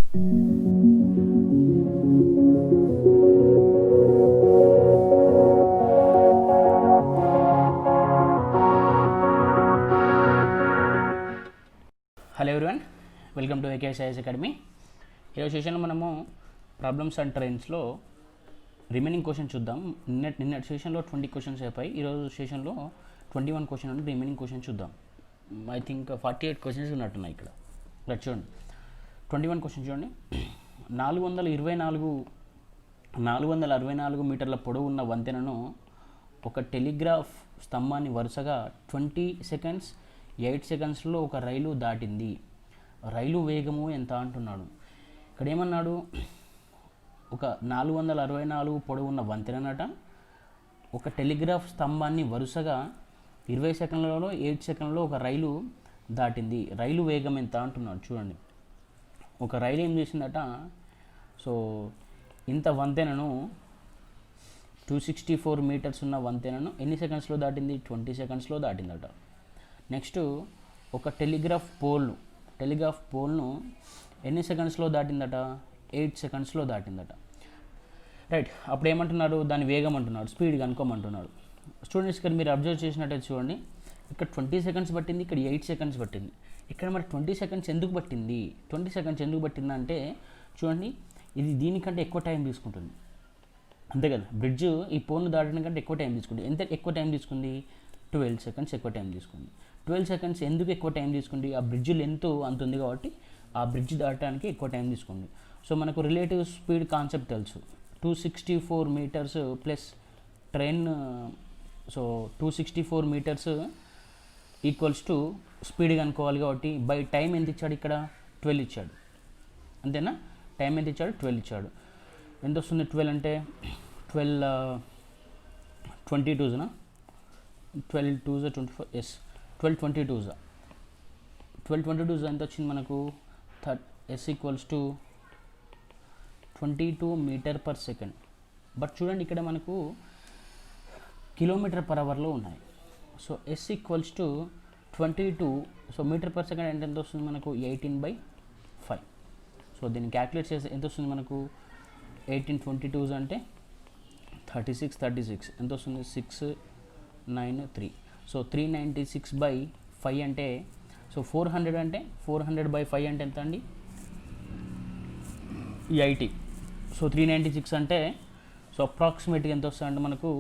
Hello everyone, welcome to ఏకేఎస్ఐఎస్ academy. ఈరోజు సెషన్లో మనము ప్రాబ్లమ్స్ అండ్ ట్రైన్స్లో రిమైనింగ్ క్వశ్చన్ చూద్దాం. నిన్నటి సెషన్లో 20 క్వశ్చన్స్ అయిపోయి, ఈరోజు సెషన్లో 21 క్వశ్చన్ ఉంది. రిమైనింగ్ క్వశ్చన్ చూద్దాం. ఐ థింక్ 48 క్వశ్చన్స్ ఉన్నట్టున్నాయి ఇక్కడ. ఇక్కడ చూడండి, 21 క్వశ్చన్ చూడండి. 464 మీటర్ల పొడవు ఉన్న వంతెనను ఒక టెలిగ్రాఫ్ స్తంభాన్ని వరుసగా 20 సెకండ్స్ 8 సెకండ్స్లో ఒక రైలు దాటింది. రైలు వేగము ఎంత అంటున్నాడు. ఇక్కడ ఏమన్నాడు, ఒక 464 పొడవు ఉన్న వంతెనట ఒక టెలిగ్రాఫ్ స్తంభాన్ని వరుసగా 20 సెకండ్లలో 8 సెకండ్లో ఒక రైలు దాటింది. రైలు వేగం ఎంత అంటున్నాడు. చూడండి, ఒక రైలు ఏం చేసిందట, సో ఇంత వంతెనను 264 మీటర్స్ ఉన్న వంతెనను ఎన్ని సెకండ్స్లో దాటింది, 20 సెకండ్స్లో దాటిందట. నెక్స్ట్, ఒక టెలిగ్రాఫ్ పోల్ను ఎన్ని సెకండ్స్లో దాటిందట, 8 సెకండ్స్లో దాటిందట. రైట్, అప్పుడు ఏమంటున్నాడు, దాని వేగం అంటున్నాడు, స్పీడ్ కనుక్కోమంటున్నాడు. స్టూడెంట్స్ ఇక్కడ మీరు అబ్జర్వ్ చేసినట్టయితే చూడండి, ఇక్కడ 20 సెకండ్స్ పట్టింది, ఇక్కడ 8 సెకండ్స్ పట్టింది. ఇక్కడ మరి 20 సెకండ్స్ ఎందుకు పట్టింది, 20 సెకండ్స్ ఎందుకు పట్టింది అంటే చూడండి, ఇది దీనికంటే ఎక్కువ టైం తీసుకుంటుంది, అంతే కదా. బ్రిడ్జ్ ఈ పోల్ను దాటడం కంటే ఎక్కువ టైం తీసుకుంది. ఎంత ఎక్కువ టైం తీసుకుంది, 12 సెకండ్స్ ఎక్కువ టైం తీసుకుంది. 12 సెకండ్స్ ఎందుకు ఎక్కువ టైం తీసుకుంది, ఆ బ్రిడ్జ్ లెంత్ అంత ఉంది కాబట్టి ఆ బ్రిడ్జ్ దాటడానికి ఎక్కువ టైం తీసుకుంది. సో మనకు రిలేటివ్ స్పీడ్ కాన్సెప్ట్ తెలుసు, 264 meters plus train, so 264 meters equals to speed కనుక్కోవాలి కాబట్టి బై టైం ఎంత ఇచ్చాడు, ఇక్కడ 12 ఇచ్చాడు, అంతేనా. టైం ఎంత ఇచ్చాడు, 12 ఇచ్చాడు. ఎంత వస్తుంది 12 అంటే 22 12 2 24, ఎస్ 12 22 ఎంత వచ్చింది మనకు, S equals to 22 meter per second. But చూడండి, ఇక్కడ మనకు కిలోమీటర్ పర్ అవర్లో ఉన్నాయి. So S equals to 22, so meter per second అంటే ఎంత వస్తుంది మనకు, 18/5. సో దీన్ని క్యాలిక్యులేట్ చేస్తే ఎంత వస్తుంది మనకు, 18/22 అంటే 36 ఎంత వస్తుంది, 693. సో 396/5 అంటే, సో 400 అంటే 400/5 అంటే ఎంత అండి, 80. సో 396 అంటే, సో అప్రాక్సిమేట్గా ఎంత వస్తుంది అంటే మనకు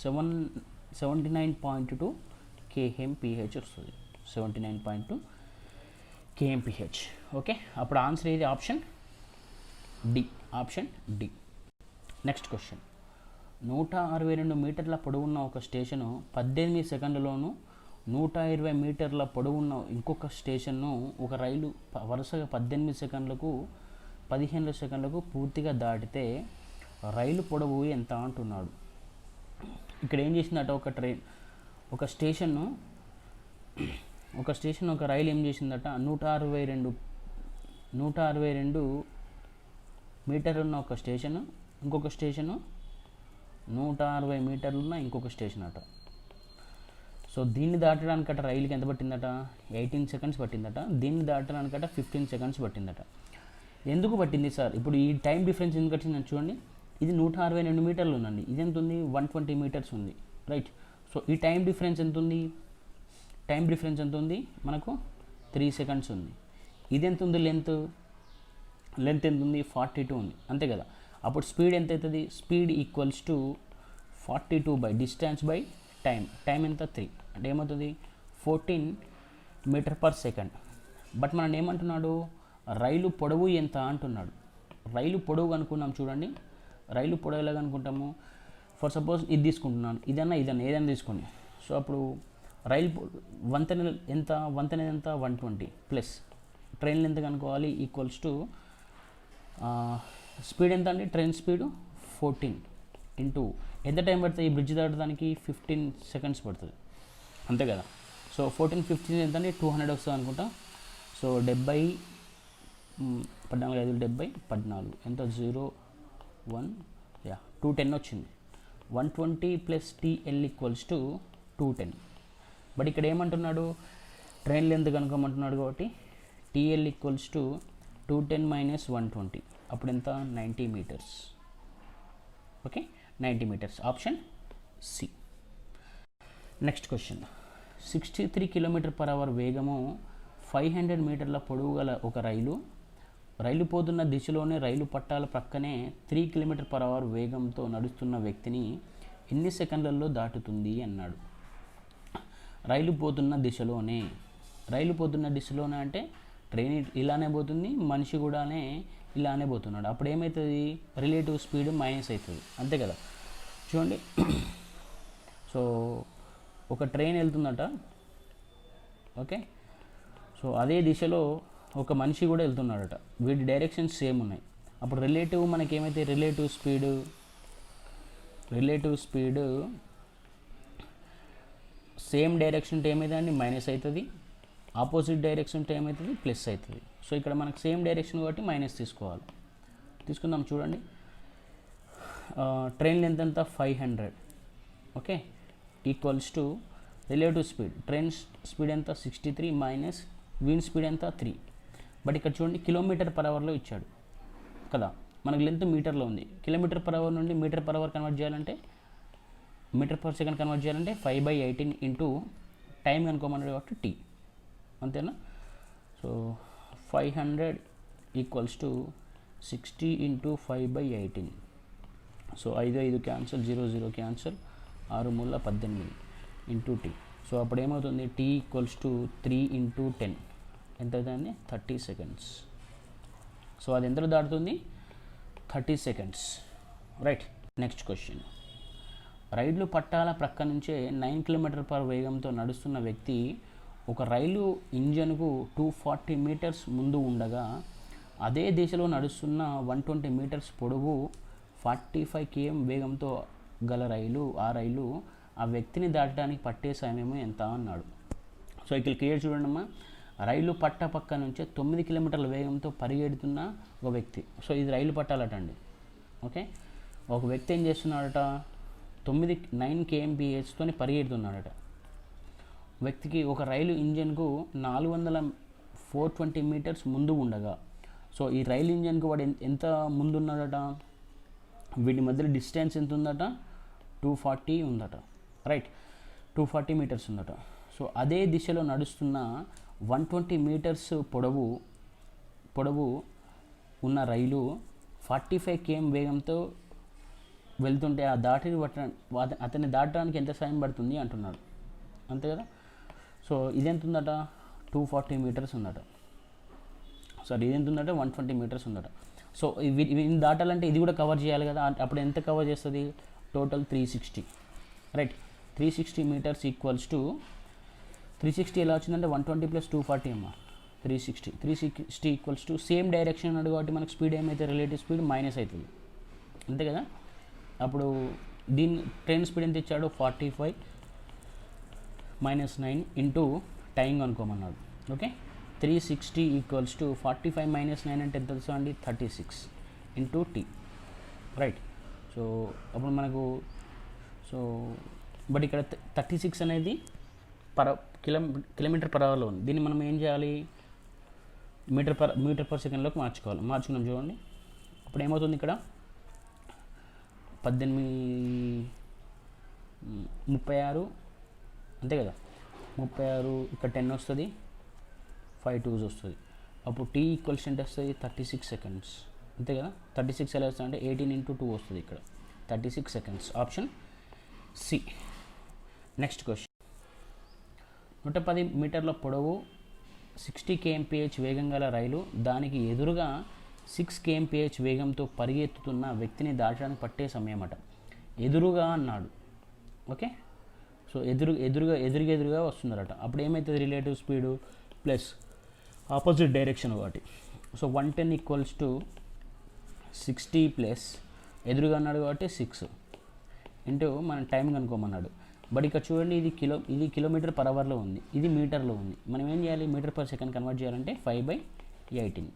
79.2 kmph వస్తుంది, 79.2 kmph. ఓకే, అప్పుడు ఆన్సర్ ఏది, ఆప్షన్ డి. నెక్స్ట్ క్వశ్చన్, 162 మీటర్ల పొడవున్న ఒక స్టేషను 18 సెకండ్లలోను, 120 మీటర్ల పొడవున్న ఇంకొక స్టేషన్ను ఒక రైలు వరుసగా 18 సెకండ్లకు 15 సెకండ్లకు పూర్తిగా దాటితే రైలు పొడవు ఎంత అంటున్నాడు. ఇక్కడ ఏం చేసిందట, ఒక స్టేషన్ ఒక రైలు ఏం చేసిందట, 162 మీటర్లు ఉన్న ఒక స్టేషను, ఇంకొక స్టేషను 160 మీటర్లు ఉన్న ఇంకొక స్టేషన్ అట. సో దీన్ని దాటడానికట రైలుకి ఎంత పట్టిందట, 18 సెకండ్స్ పట్టిందట. దీన్ని దాటడానికట 15 సెకండ్స్ పట్టిందట. ఎందుకు పట్టింది సార్, ఇప్పుడు ఈ టైం డిఫరెన్స్ ఎందుకు వచ్చిందని చూడండి, ఇది 162 మీటర్లు ఉందండి, ఇది ఎంత ఉంది, 120 మీటర్స్ ఉంది, రైట్. సో ఈ టైం డిఫరెన్స్ ఎంత ఉంది, మనకు 3 సెకండ్స్ ఉంది. ఇది ఎంత ఉంది, లెంత్ ఎంత ఉంది, 42 ఉంది, అంతే కదా. అప్పుడు స్పీడ్ ఎంత అవుతుంది, speed equals to 42 distance by time ఎంత 3 అంటే ఏమవుతుంది, 14 మీటర్ పర్ సెకండ్. బట్ మనం ఏమంటున్నాడు, రైలు పొడవు ఎంత అంటున్నాడు. రైలు పొడవు అనుకున్నాం చూడండి, రైలు పొడవు ఎలా అనుకుంటాము, ఫర్ సపోజ్ ఇది తీసుకుంటున్నాను, ఏదైనా తీసుకోండి. సో అప్పుడు రైలు వంతెన ఎంత 120 ప్లస్ ట్రైన్లు ఎంత కనుక్కోవాలి, ఈక్వల్స్ టు స్పీడ్ ఎంత అండి, ట్రైన్ స్పీడ్ 14 ఇంటూ ఎంత టైం పడుతుంది, ఈ బ్రిడ్జ్ దాటడానికి 15 సెకండ్స్ పడుతుంది, అంతే కదా. సో 14 15 ఎంత అండి, 200 వస్తుంది అనుకుంటా. సో 70 14 5 70 14 ఎంత 01 210 వచ్చింది. 120 plus TL equals to 210. But ఇక్కడ ఏమంటున్నాడు, ట్రైన్ లెంత్ కనుక్కోమంటున్నాడు కాబట్టి TL ఈక్వల్స్ టు 210 మైనస్ 120 అప్పుడు ఎంత 90 meters. Okay, 90 meters option C. Next question, 63 km/h వేగము 500 మీటర్ల పొడవు గల ఒక రైలు పోతున్న దిశలోనే రైలు పట్టాల ప్రక్కనే 3 km/h వేగంతో నడుస్తున్న వ్యక్తిని ఎన్ని సెకండ్లలో దాటుతుంది అన్నాడు. రైలు పోతున్న దిశలోనే అంటే ట్రైన్ ఇలానే పోతుంది, మనిషి కూడానే ఇలానే పోతున్నాడు. అప్పుడు ఏమవుతుంది, రిలేటివ్ స్పీడ్ మైనస్ అవుతుంది, అంతే కదా. చూడండి, సో ఒక ట్రైన్ వెళ్తుందట, ఓకే, సో అదే దిశలో ఒక మనిషి కూడా వెళ్తున్నాడట, వీటి డైరెక్షన్స్ సేమ్ ఉన్నాయి. అప్పుడు మనకేమైతే రిలేటివ్ స్పీడ్ సేమ్ డైరెక్షన్ ఉంటే ఏమవుతుందండి, మైనస్ అవుతుంది. ఆపోజిట్ డైరెక్షన్ ఉంటే ఏమవుతుంది, ప్లస్ అవుతుంది. సో ఇక్కడ మనకు సేమ్ డైరెక్షన్ కాబట్టి మైనస్ తీసుకుందాం. చూడండి, ట్రైన్ లెంత్ ఎంత 500, okay, equals to relative speed, train speed ఎంత 63 మైనస్ విండ్ స్పీడ్ ఎంత 3. బట్ ఇక్కడ చూడండి km/hలో ఇచ్చాడు కదా, మనకు లెంత్ మీటర్లో ఉంది. km/h నుండి మీటర్/h కన్వర్ట్ చేయాలంటే మీటర్/s కన్వర్ట్ చేయాలంటే 5/18 ఇంటూ టైం కనుక్కోమన్నాడు కాబట్టి టీ, అంతేనా. So 500 equals to 60 into 5/18. So 5 cancel, 0 cancel, 6 మూల 18 ఇంటూ టీ. సో అప్పుడు ఏమవుతుంది, టీ ఈక్వల్స్ టు 3 ఇంటూ 10 ఎంత అవుతుందండి, 30 సెకండ్స్. సో అది ఎంతలో దాటుతుంది, 30 సెకండ్స్, రైట్. నెక్స్ట్ క్వశ్చన్, రైలు పట్టాల ప్రక్క నుంచే 9 km/h వేగంతో నడుస్తున్న వ్యక్తి ఒక రైలు ఇంజన్కు 240 మీటర్స్ ముందు ఉండగా అదే దిశలో నడుస్తున్న 120 మీటర్స్ పొడవు 45 km వేగంతో గల రైలు ఆ వ్యక్తిని దాటడానికి పట్టే సమయం ఎంత అన్నాడు. సో ఇక్కడ క్లియర్ చూడండి అమ్మా, రైలు పట్ట పక్క నుంచే 9 km వేగంతో పరిగెడుతున్న ఒక వ్యక్తి. సో ఇది రైలు పట్టాలట అండి, ఓకే. ఒక వ్యక్తి ఏం చేస్తున్నాడట, 9 kmph పరిగెడుతున్నాడట. వ్యక్తికి ఒక రైలు ఇంజన్కు 420 మీటర్స్ ముందు ఉండగా, సో ఈ రైలు ఇంజన్కు వాడు ఎంత ముందు ఉన్నాడట, వీటి మధ్యలో డిస్టెన్స్ ఎంత ఉందట, 240 ఉందట, రైట్, 240 మీటర్స్ ఉందట. సో అదే దిశలో నడుస్తున్న 120 మీటర్స్ పొడవు ఉన్న రైలు 45 km వేగంతో వెళ్తుంటే అతన్ని దాటడానికి ఎంత సమయం పడుతుంది అంటున్నాడు, అంతే కదా. సో ఇదెంత ఉందట, 240 మీటర్స్ ఉందట. సారీ, ఇదెంత ఉందట, 120 మీటర్స్ ఉందట. సో ఇవి దాటాలంటే ఇది కూడా కవర్ చేయాలి కదా, అప్పుడు ఎంత కవర్ చేస్తుంది, total 360, right. 360 meters equals to 360 ఎలా వచ్చిందంటే 120 + 240 అమ్మ, 360 ఈక్వల్స్ టు సేమ్ డైరెక్షన్ అన్నాడు కాబట్టి మనకు స్పీడ్ ఏమైతే రిలేటివ్ స్పీడ్ మైనస్ అవుతుంది, అంతే కదా. అప్పుడు ట్రైన్ స్పీడ్ ఎంత ఇచ్చాడు, 45 - 9 ఇంటూ టైం అనుకోమన్నాడు, ఓకే. 360 ఈక్వల్స్ టు 45 - 9 అంటే ఎంత తెలుసా అండి, 36 ఇంటూ టీ, రైట్. సో అప్పుడు మనకు బట్ ఇక్కడ 36 అనేది km/hలో ఉంది. దీన్ని మనం ఏం చేయాలి, మీటర్/s మార్చుకున్నాం చూడండి. అప్పుడు ఏమవుతుంది, ఇక్కడ 36 అంతే కదా, 36 ఇక్కడ 10 వస్తుంది, 5 2s వస్తుంది. అప్పుడు టీ ఈక్వల్స్ ఎంత వస్తుంది, 36 సెకండ్స్, అంతే కదా. 36 ఎలా వస్తుంది అంటే 18 ఇంటూ 2 వస్తుంది, ఇక్కడ 36 seconds, option C. Next question, 110 మీటర్ల పొడవు 60 kmph వేగం గల రైలు దానికి ఎదురుగా 6 kmph వేగంతో పరిగెత్తుతున్న వ్యక్తిని దాటడానికి పట్టే సమయం అట. ఎదురుగా అన్నాడు, ఓకే. సో ఎదురుగా వస్తున్నారట. అప్పుడు ఏమవుతుంది, relative speed plus opposite direction ఒకటి. సో 110 ఈక్వల్స్ టు 60 ప్లస్ ఎదురుగా అన్నాడు కాబట్టి 6 ఇంటూ మనం టైం కనుక్కోమన్నాడు. బట్ ఇక్కడ చూడండి, ఇది km/hలో ఉంది, ఇది మీటర్లో ఉంది. మనం ఏం చేయాలి, మీటర్/s కన్వర్ట్ చేయాలంటే 5/18.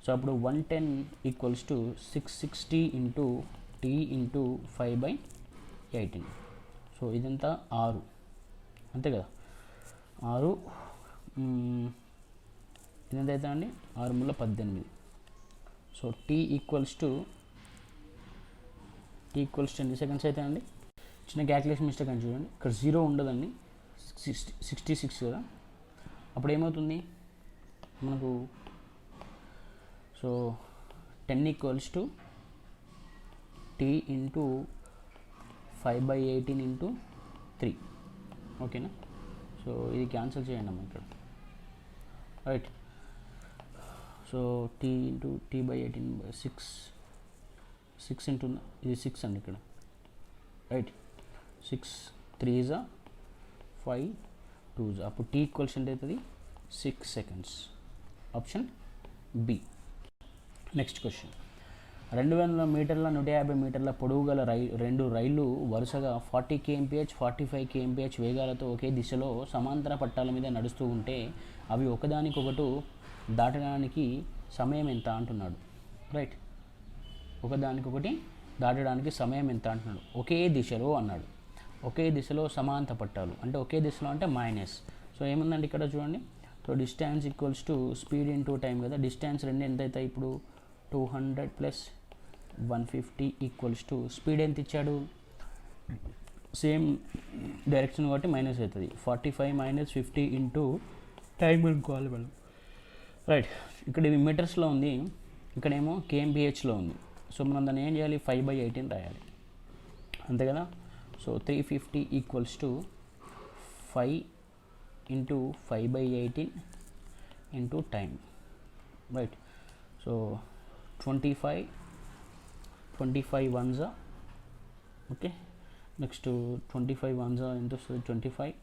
సో అప్పుడు 110 equals to 660 into T into 5/18. So ఇదంతా 6, అంతే కదా. 6 ఇదంతా అవుతా అండి, 6 మూల 18, సో టీ ఈక్వల్స్ టు ఎన్ని సెకండ్స్ అయితే అండి, చిన్న క్యాల్కులేషన్ మిస్టేక్ అని చూడండి, ఇక్కడ 0 ఉండదండి, 66 కదా, అప్పుడు ఏమవుతుంది మనకు, so 10 equals to T into 5/18 into 3, ఓకేనా. సో ఇది క్యాన్సిల్ చేయండి అమ్మ ఇక్కడ, రైట్. సో t/18 6 ఇంటూ ఇది 6 అండి ఇక్కడ, రైట్. 6 3 5 2 అప్పుడు t ఈక్వల్స్ ఎంత అవుతుంది 6 seconds, option B. Next question, 200 మీటర్ల 150 మీటర్ల పొడవు గల రెండు రైళ్లు వరుసగా 40 kmph 45 kmph వేగాలతో ఒకే దిశలో సమాంతర పట్టాల మీద నడుస్తూ ఉంటే అవి ఒకదానికొకటి దాటడానికి సమయం ఎంత అంటున్నాడు, రైట్. ఒకదానికొకటి దాటడానికి సమయం ఎంత అంటున్నాడు, ఒకే దిశలో అన్నాడు. ఒకే దిశలో సమాంతర పట్టాలు అంటే ఒకే దిశలో అంటే మైనస్. సో ఏముందండి ఇక్కడ చూడండి, so distance equals to speed into time కదా, డిస్టెన్స్ రెండు ఎంత అవుతాయి ఇప్పుడు 200 ప్లస్ 150 ఈక్వల్స్ టు స్పీడ్ ఎంత ఇచ్చాడు, సేమ్ డైరెక్షన్ కాబట్టి మైనస్ అవుతుంది, 45 మైనస్ 50 ఇంటూ టైం అనుకోవాలి మనం, రైట్. ఇక్కడ ఇది మీటర్స్లో ఉంది, ఇక్కడేమో kmpHలో ఉంది. సో మనం దాన్ని ఏం చేయాలి, 5/18 రాయాలి, అంతే కదా. So 350 equals to 5 into 5/18 into time, right. So 25 1s, okay. Next 25 1s ఎంత వస్తుంది 25,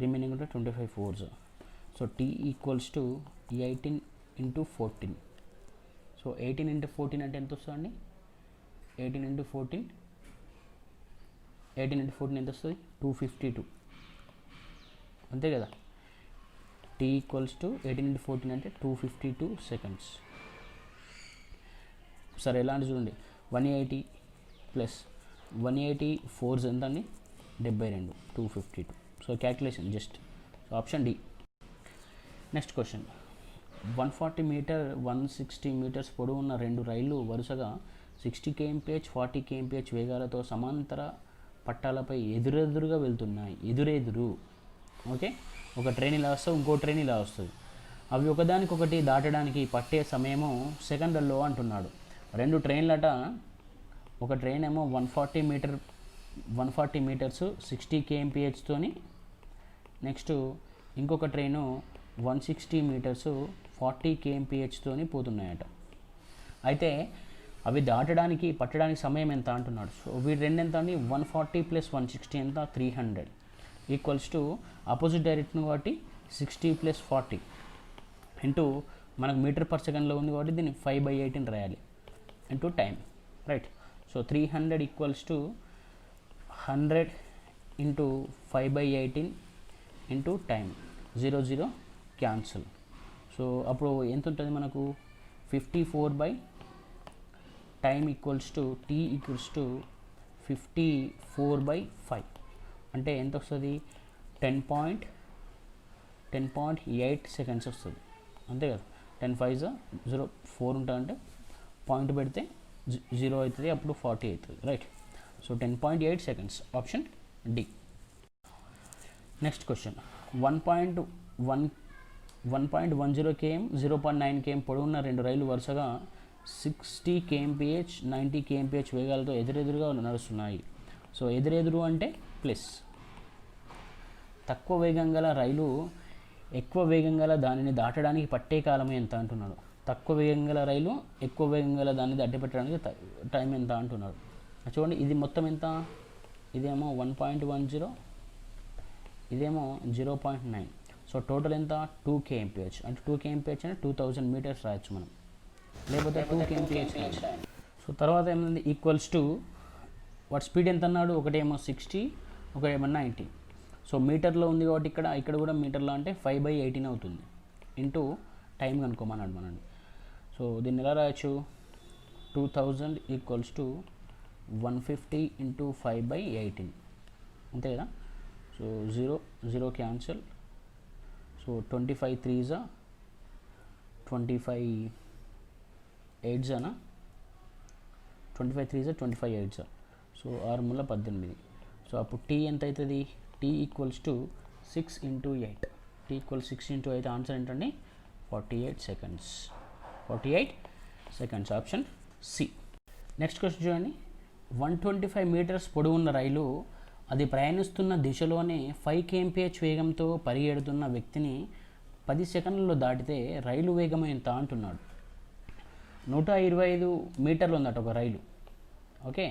రిమైనింగ్ ఉంటే 25 4s. So T equals to 18 into 14. So 18 into 14 అంటే ఎంత వస్తుంది అండి, 18 ఇంటూ 14 ఎంత వస్తుంది 252, అంతే కదా. టీ ఈక్వల్స్ టు 18 ఇంటూ 14 అంటే 252 సెకండ్స్. సరే ఎలా అంటే చూడండి, 180 ప్లస్ 180 4s ఎంత అండి 72, 252. So calculation just, so option D. Next question, 140 meter 160 meters పొడవు ఉన్న రెండు రైళ్లు వరుసగా 60 kmph 40 kmph వేగాలతో సమాంతర పట్టాలపై ఎదురెదురుగా వెళ్తున్నాయి. ఎదురెదురు, ఓకే. ఒక ట్రైన్ ఇలా వస్తుంది, ఇంకో ట్రైన్ ఇలా వస్తుంది, అవి ఒకదానికొకటి దాటడానికి పట్టే సమయము సెకండ్లలో అంటున్నాడు. రెండు ట్రైన్లట, ఒక ట్రైన్ ఏమో 140 మీటర్స్ 60 kmph తోని, నెక్స్ట్ ఇంకొక ట్రైను 160 మీటర్స్ 40 kmph తోని పోతున్నాయట. అయితే అవి దాటడానికి పట్టడానికి సమయం ఎంత అంటున్నాడు. సో వీటి రెండు ఎంత అండి, 140 ప్లస్ 160 ఎంత 300 ఈక్వల్స్ టు ఆపోజిట్ డైరెక్షన్ కాబట్టి 60 ప్లస్ 40 ఇంటూ మనకు మీటర్ పర్ సెకండ్లో ఉంది కాబట్టి దీన్ని 5/18 రాయాలి into time, right. So 300 equals to 100 into 5/18 into time, 0 0 cancel. సో అప్పుడు ఎంత ఉంటుంది మనకు 54 time equals to T equals to 54/5 అంటే ఎంత వస్తుంది 10.8 సెకండ్స్ వస్తుంది, అంతే కదా. 10 5 0 4 ఉంటుంది అంటే పాయింట్ పెడితే 0 అవుతుంది, అప్పుడు 40 అవుతుంది, right. So 10.8 seconds, option D. Next question, 1.10 km 0.9 km పొడవున్న రెండు రైళ్లు వరుసగా 60 kmph 90 kmph వేగాలతో ఎదురెదురుగా నడుస్తున్నాయి. సో ఎదురెదురు అంటే ప్లస్. తక్కువ వేగం గల రైలు ఎక్కువ వేగం గల దానిని దాటడానికి పట్టే కాలం ఎంత అంటున్నాడు. తక్కువ వేగం గల రైలు ఎక్కువ వేగం గల దాన్ని దాటిపెట్టడానికి టైం ఎంత అంటున్నాడు. చూడండి ఇది మొత్తం ఎంత, ఇదేమో 1.10, ఇదేమో 0.9. సో టోటల్ ఎంత 2 kmph అంటే 2 kmph అంటే 2000 మీటర్స్ రాయొచ్చు మనం, లేకపోతే 2 kmph రాయొచ్చు. సో తర్వాత ఏమైంది ఈక్వల్స్ టు వాటి స్పీడ్ ఎంత అన్నాడు, ఒకటేమో 60 ఒకటేమో 90. సో మీటర్లో ఉంది కాబట్టి ఇక్కడ కూడా మీటర్లో అంటే 5/18 అవుతుంది ఇంటూ టైం కనుక్కోమన్నాడు మనల్ని. సో దీన్ని ఎలా రాయొచ్చు, 2000 ఈక్వల్స్ టు 150 ఇంటూ 5/18, అంతే కదా. So 0 0 cancel. సో 25 3s 25 8 జానా 25 3 జా 25 8 జా, సో 6 మూల 18. సో అప్పుడు టీ ఎంత అవుతుంది? T equals to 6 into 8. T equal 6 into 8. Answer ఏంటండి? 48 seconds. 48 seconds, option C. Next question చూడండి. 125 మీటర్స్ పొడవున్న రైలు అది ప్రయాణిస్తున్న దిశలోనే 5 kmph వేగంతో పరిగెడుతున్న వ్యక్తిని 10 సెకండ్లలో దాటితే రైలు వేగం ఎంత అంటున్నాడు. 125 మీటర్లు ఉందట ఒక రైలు. ఓకే,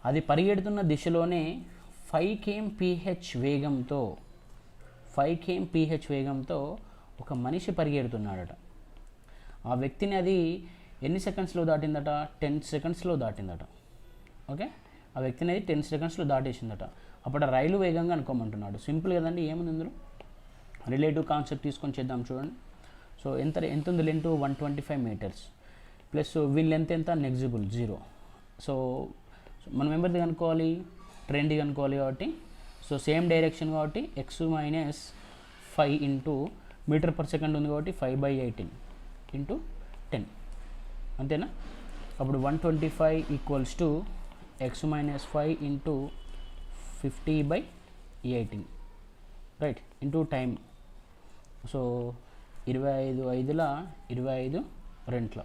అది పరిగెడుతున్న దిశలోనే 5 kmph వేగంతో 5 kmph వేగంతో ఒక మనిషి పరిగెడుతున్నాడట. ఆ వ్యక్తిని అది ఎన్ని సెకండ్స్లో దాటిందట? 10 సెకండ్స్లో దాటిందట. ఓకే, ఆ వ్యక్తిని అది 10 సెకండ్స్లో దాటేసిందట. అప్పుడు రైలు వేగంగా అనుకోమంటున్నాడు. సింపుల్ కదండి, ఏముంది ఇందులో? రిలేటివ్ కాన్సెప్ట్ తీసుకొని చేద్దాం చూడండి. సో ఎంత ఉంది లెంత్? 125 మీటర్స్ ప్లస్ వీళ్ళ లెంత్ ఎంత? నెగ్జిబుల్ 0. సో మనం ఎవరిది కనుక్కోవాలి? ట్రెండ్ది కనుక్కోవాలి కాబట్టి, సో సేమ్ డైరెక్షన్ కాబట్టి x minus 5 into meter per second ఉంది కాబట్టి 5/18 ఇంటూ 10, అంతేనా? అప్పుడు 125 equals to x minus 5 into 50/18, right, into time. So 25 5ల 25 2ల.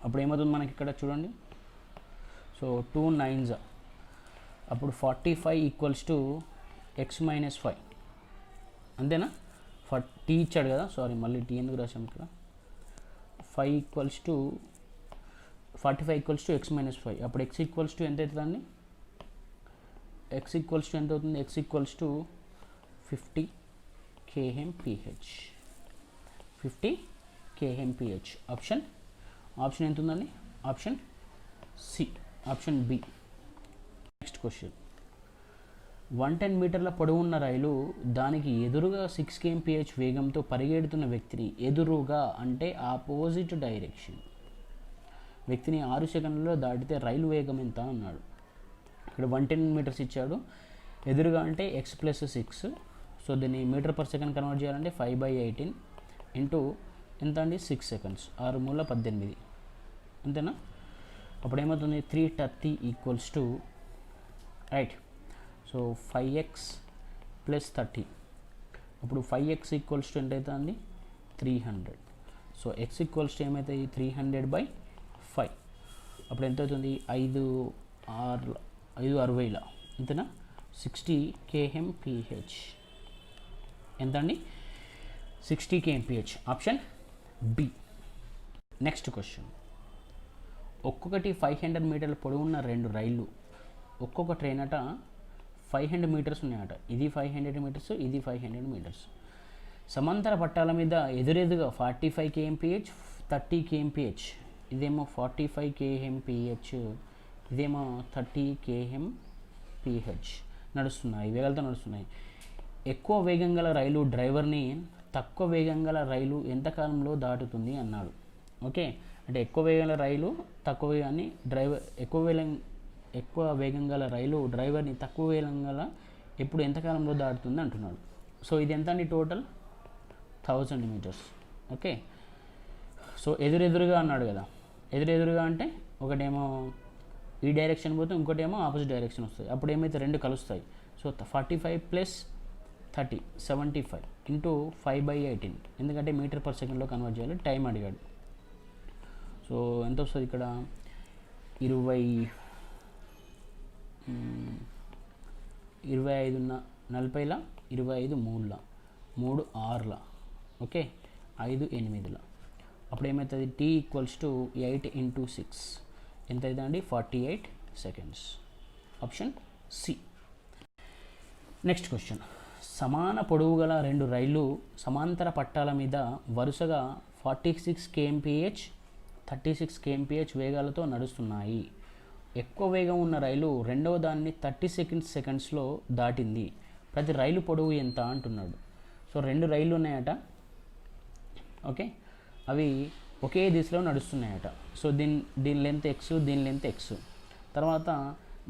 అప్పుడు ఏమవుతుంది మనకి ఇక్కడ చూడండి. సో 2 9s, అప్పుడు 45 ఈక్వల్స్ టు x మైనస్ 5, అంతేనా? టీ ఇచ్చాడు కదా, సారీ మళ్ళీ టీ ఎందుకు రాసాం ఇక్కడ. 5 equals to 45 equals to x minus 5. అప్పుడు x ఈక్వల్స్ టు ఎంత అవుతుందండి? x ఈక్వల్స్ టు ఎంత అవుతుంది? x equals to 50 kmph. 50 kmph. Option ఎంత ఉందండి? Option C, option B. Next question. 110 మీటర్ల పొడవున్న రైలు దానికి ఎదురుగా 6 kmph వేగంతో పరిగెడుతున్న వ్యక్తిని, ఎదురుగా అంటే ఆపోజిట్ డైరెక్షన్, వ్యక్తిని 6 సెకండ్లలో దాటితే రైలు వేగం ఎంత అన్నాడు. ఇక్కడ 110 మీటర్స్ ఇచ్చాడు. ఎదురుగా అంటే x ప్లస్ 6. సో దీన్ని మీటర్ పర్ సెకండ్ కన్వర్ట్ చేయాలంటే 5/18 ఇంటూ ఎంత అండి? 6 సెకండ్స్. 6 మూల 18, అంతేనా? అప్పుడు ఏమవుతుంది? 330 equals to, right, so 5x plus 30. అప్పుడు 5x ఈక్వల్స్ టు ఎంత అవుతుంది? 300. సో x ఈక్వల్స్ టు ఏమవుతుంది? 300/5. అప్పుడు ఎంత అవుతుంది? 5 60ల, అంతేనా? 60 kmph. ఎంత అండి? 60 kmph. Option B. Next question. ఒక్కొక్కటి 500 మీటర్ల పొడవున్న 2 రైళ్ళు, ఒక్కొక్క ట్రైన్ అట 500 మీటర్స్ ఉన్నాయట. ఇది 500 మీటర్స్, ఇది 500 మీటర్స్. సమాంతర పట్టాల మీద ఎదురెదుగా 45 kmph 30 kmph, ఇదేమో 45 kmph, ఇదేమో 30 kmph నడుస్తున్నాయి, వేగాలతో నడుస్తున్నాయి. ఎక్కువ వేగం గల రైలు డ్రైవర్ని తక్కువ వేగం గల రైలు ఎంతకాలంలో దాటుతుంది అన్నాడు. ఓకే, అంటే ఎక్కువ వేగం గల రైలు తక్కువ వేగాన్ని, డ్రైవర్ ఎక్కువ వేగం గల రైలు డ్రైవర్ని తక్కువ వేగం గల ఎప్పుడు ఎంతకాలంలో దాటుతుంది అంటున్నాడు. సో ఇది ఎంత అండి? Total 1000 metres. ఓకే, సో ఎదురెదురుగా అన్నాడు కదా. ఎదురెదురుగా అంటే ఒకటేమో ఈ డైరెక్షన్ పోతే ఇంకోటేమో ఆపోజిట్ డైరెక్షన్ వస్తుంది. అప్పుడు ఏమైతే 2 కలుస్తాయి. సో 45 ప్లస్ 30 75 ఇంటూ 5/18, ఎందుకంటే మీటర్ పర్ సెకండ్లో కన్వర్ట్ చేయాలి. టైం అడిగాడు. సో ఎంత వస్తుంది ఇక్కడ? 25 40ల 25 3ల 3 6ల, ఓకే, 5 8ల. అప్పుడు ఏమవుతుంది? టీ ఈక్వల్స్ టు 8 ఇంటూ 6 ఎంత అవుతుందండి? 48 seconds. Option C. Next question. సమాన పొడవు గల 2 రైళ్ళు సమాంతర పట్టాల మీద వరుసగా 46 kmph 36 kmph వేగాలతో నడుస్తున్నాయి. ఎక్కువ వేగం ఉన్న రైలు రెండవ దాన్ని 30 సెకండ్స్లో దాటింది. ప్రతి రైలు పొడవు ఎంత అంటున్నాడు. సో 2 రైళ్ళు ఉన్నాయట. ఓకే, అవి ఒకే దిశలో నడుస్తున్నాయట. సో దీని లెంత్ x, దీని లెంత్ x. తర్వాత